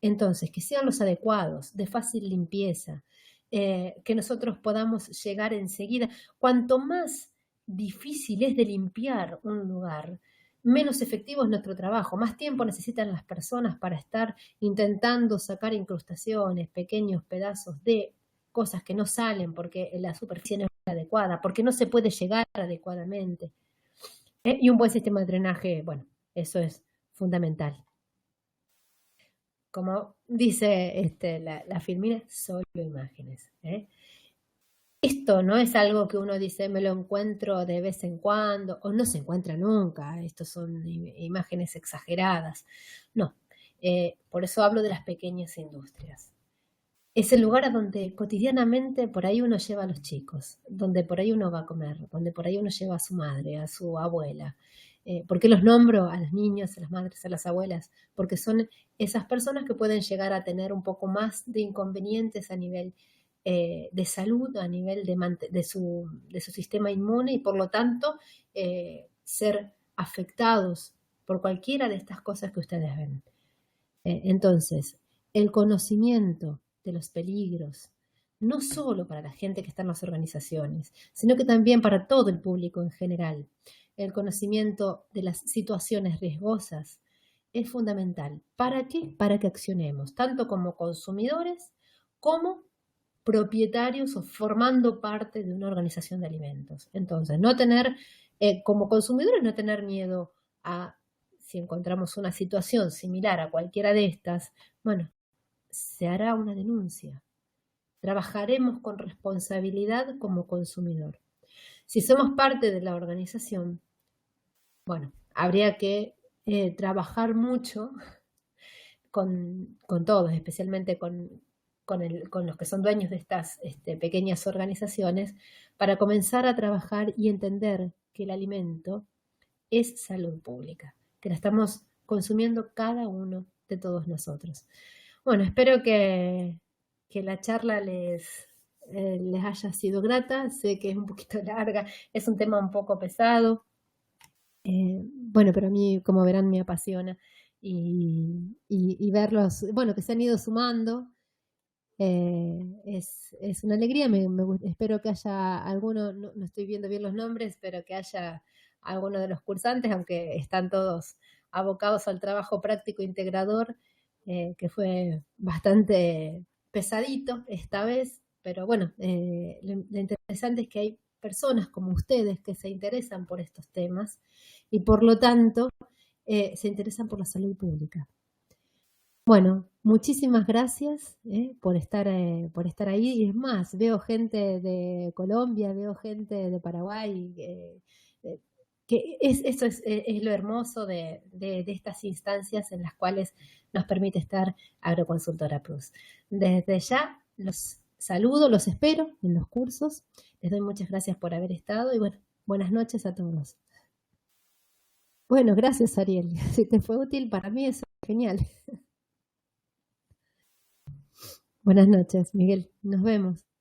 Entonces, que sean los adecuados, de fácil limpieza, que nosotros podamos llegar enseguida. Cuanto más difícil es de limpiar un lugar, menos efectivo es nuestro trabajo, más tiempo necesitan las personas para estar intentando sacar incrustaciones, pequeños pedazos de cosas que no salen porque la superficie no es adecuada, porque no se puede llegar adecuadamente. Y un buen sistema de drenaje, bueno, eso es fundamental. Como dice la Filmina, solo imágenes. Esto no es algo que uno dice, me lo encuentro de vez en cuando, o no se encuentra nunca, estos son imágenes exageradas. No, por eso hablo de las pequeñas industrias. Es el lugar a donde cotidianamente por ahí uno lleva a los chicos, donde por ahí uno va a comer, donde por ahí uno lleva a su madre, a su abuela. ¿Por qué los nombro a los niños, a las madres, a las abuelas? Porque son esas personas que pueden llegar a tener un poco más de inconvenientes a nivel de salud, a nivel de su sistema inmune y por lo tanto ser afectados por cualquiera de estas cosas que ustedes ven. Entonces, el conocimiento de los peligros, no solo para la gente que está en las organizaciones, sino que también para todo el público en general. El conocimiento de las situaciones riesgosas es fundamental. ¿Para qué? Para que accionemos, tanto como consumidores como propietarios o formando parte de una organización de alimentos. Entonces, no tener, como consumidores, no tener miedo a, si encontramos una situación similar a cualquiera de estas, bueno, se hará una denuncia. Trabajaremos con responsabilidad como consumidor. Si somos parte de la organización, bueno, habría que trabajar mucho con todos, especialmente con los que son dueños de estas pequeñas organizaciones, para comenzar a trabajar y entender que el alimento es salud pública, que la estamos consumiendo cada uno de todos nosotros. Bueno, espero que la charla les haya sido grata. Sé que es un poquito larga, es un tema un poco pesado. Bueno, pero a mí, como verán, me apasiona. Y verlos, bueno, que se han ido sumando, es una alegría. Espero que haya alguno, no estoy viendo bien los nombres, pero que haya alguno de los cursantes, aunque están todos abocados al trabajo práctico integrador, que fue bastante pesadito esta vez, pero bueno, lo interesante es que hay personas como ustedes que se interesan por estos temas y por lo tanto se interesan por la salud pública. Bueno, muchísimas gracias por estar ahí. Y es más, veo gente de Colombia, veo gente de Paraguay, que eso es lo hermoso de estas instancias en las cuales nos permite estar Agroconsultora Plus. Desde ya los saludo, los espero en los cursos. Les doy muchas gracias por haber estado y bueno, buenas noches a todos. Bueno, gracias Ariel. Si te fue útil, para mí eso es genial. Buenas noches, Miguel. Nos vemos.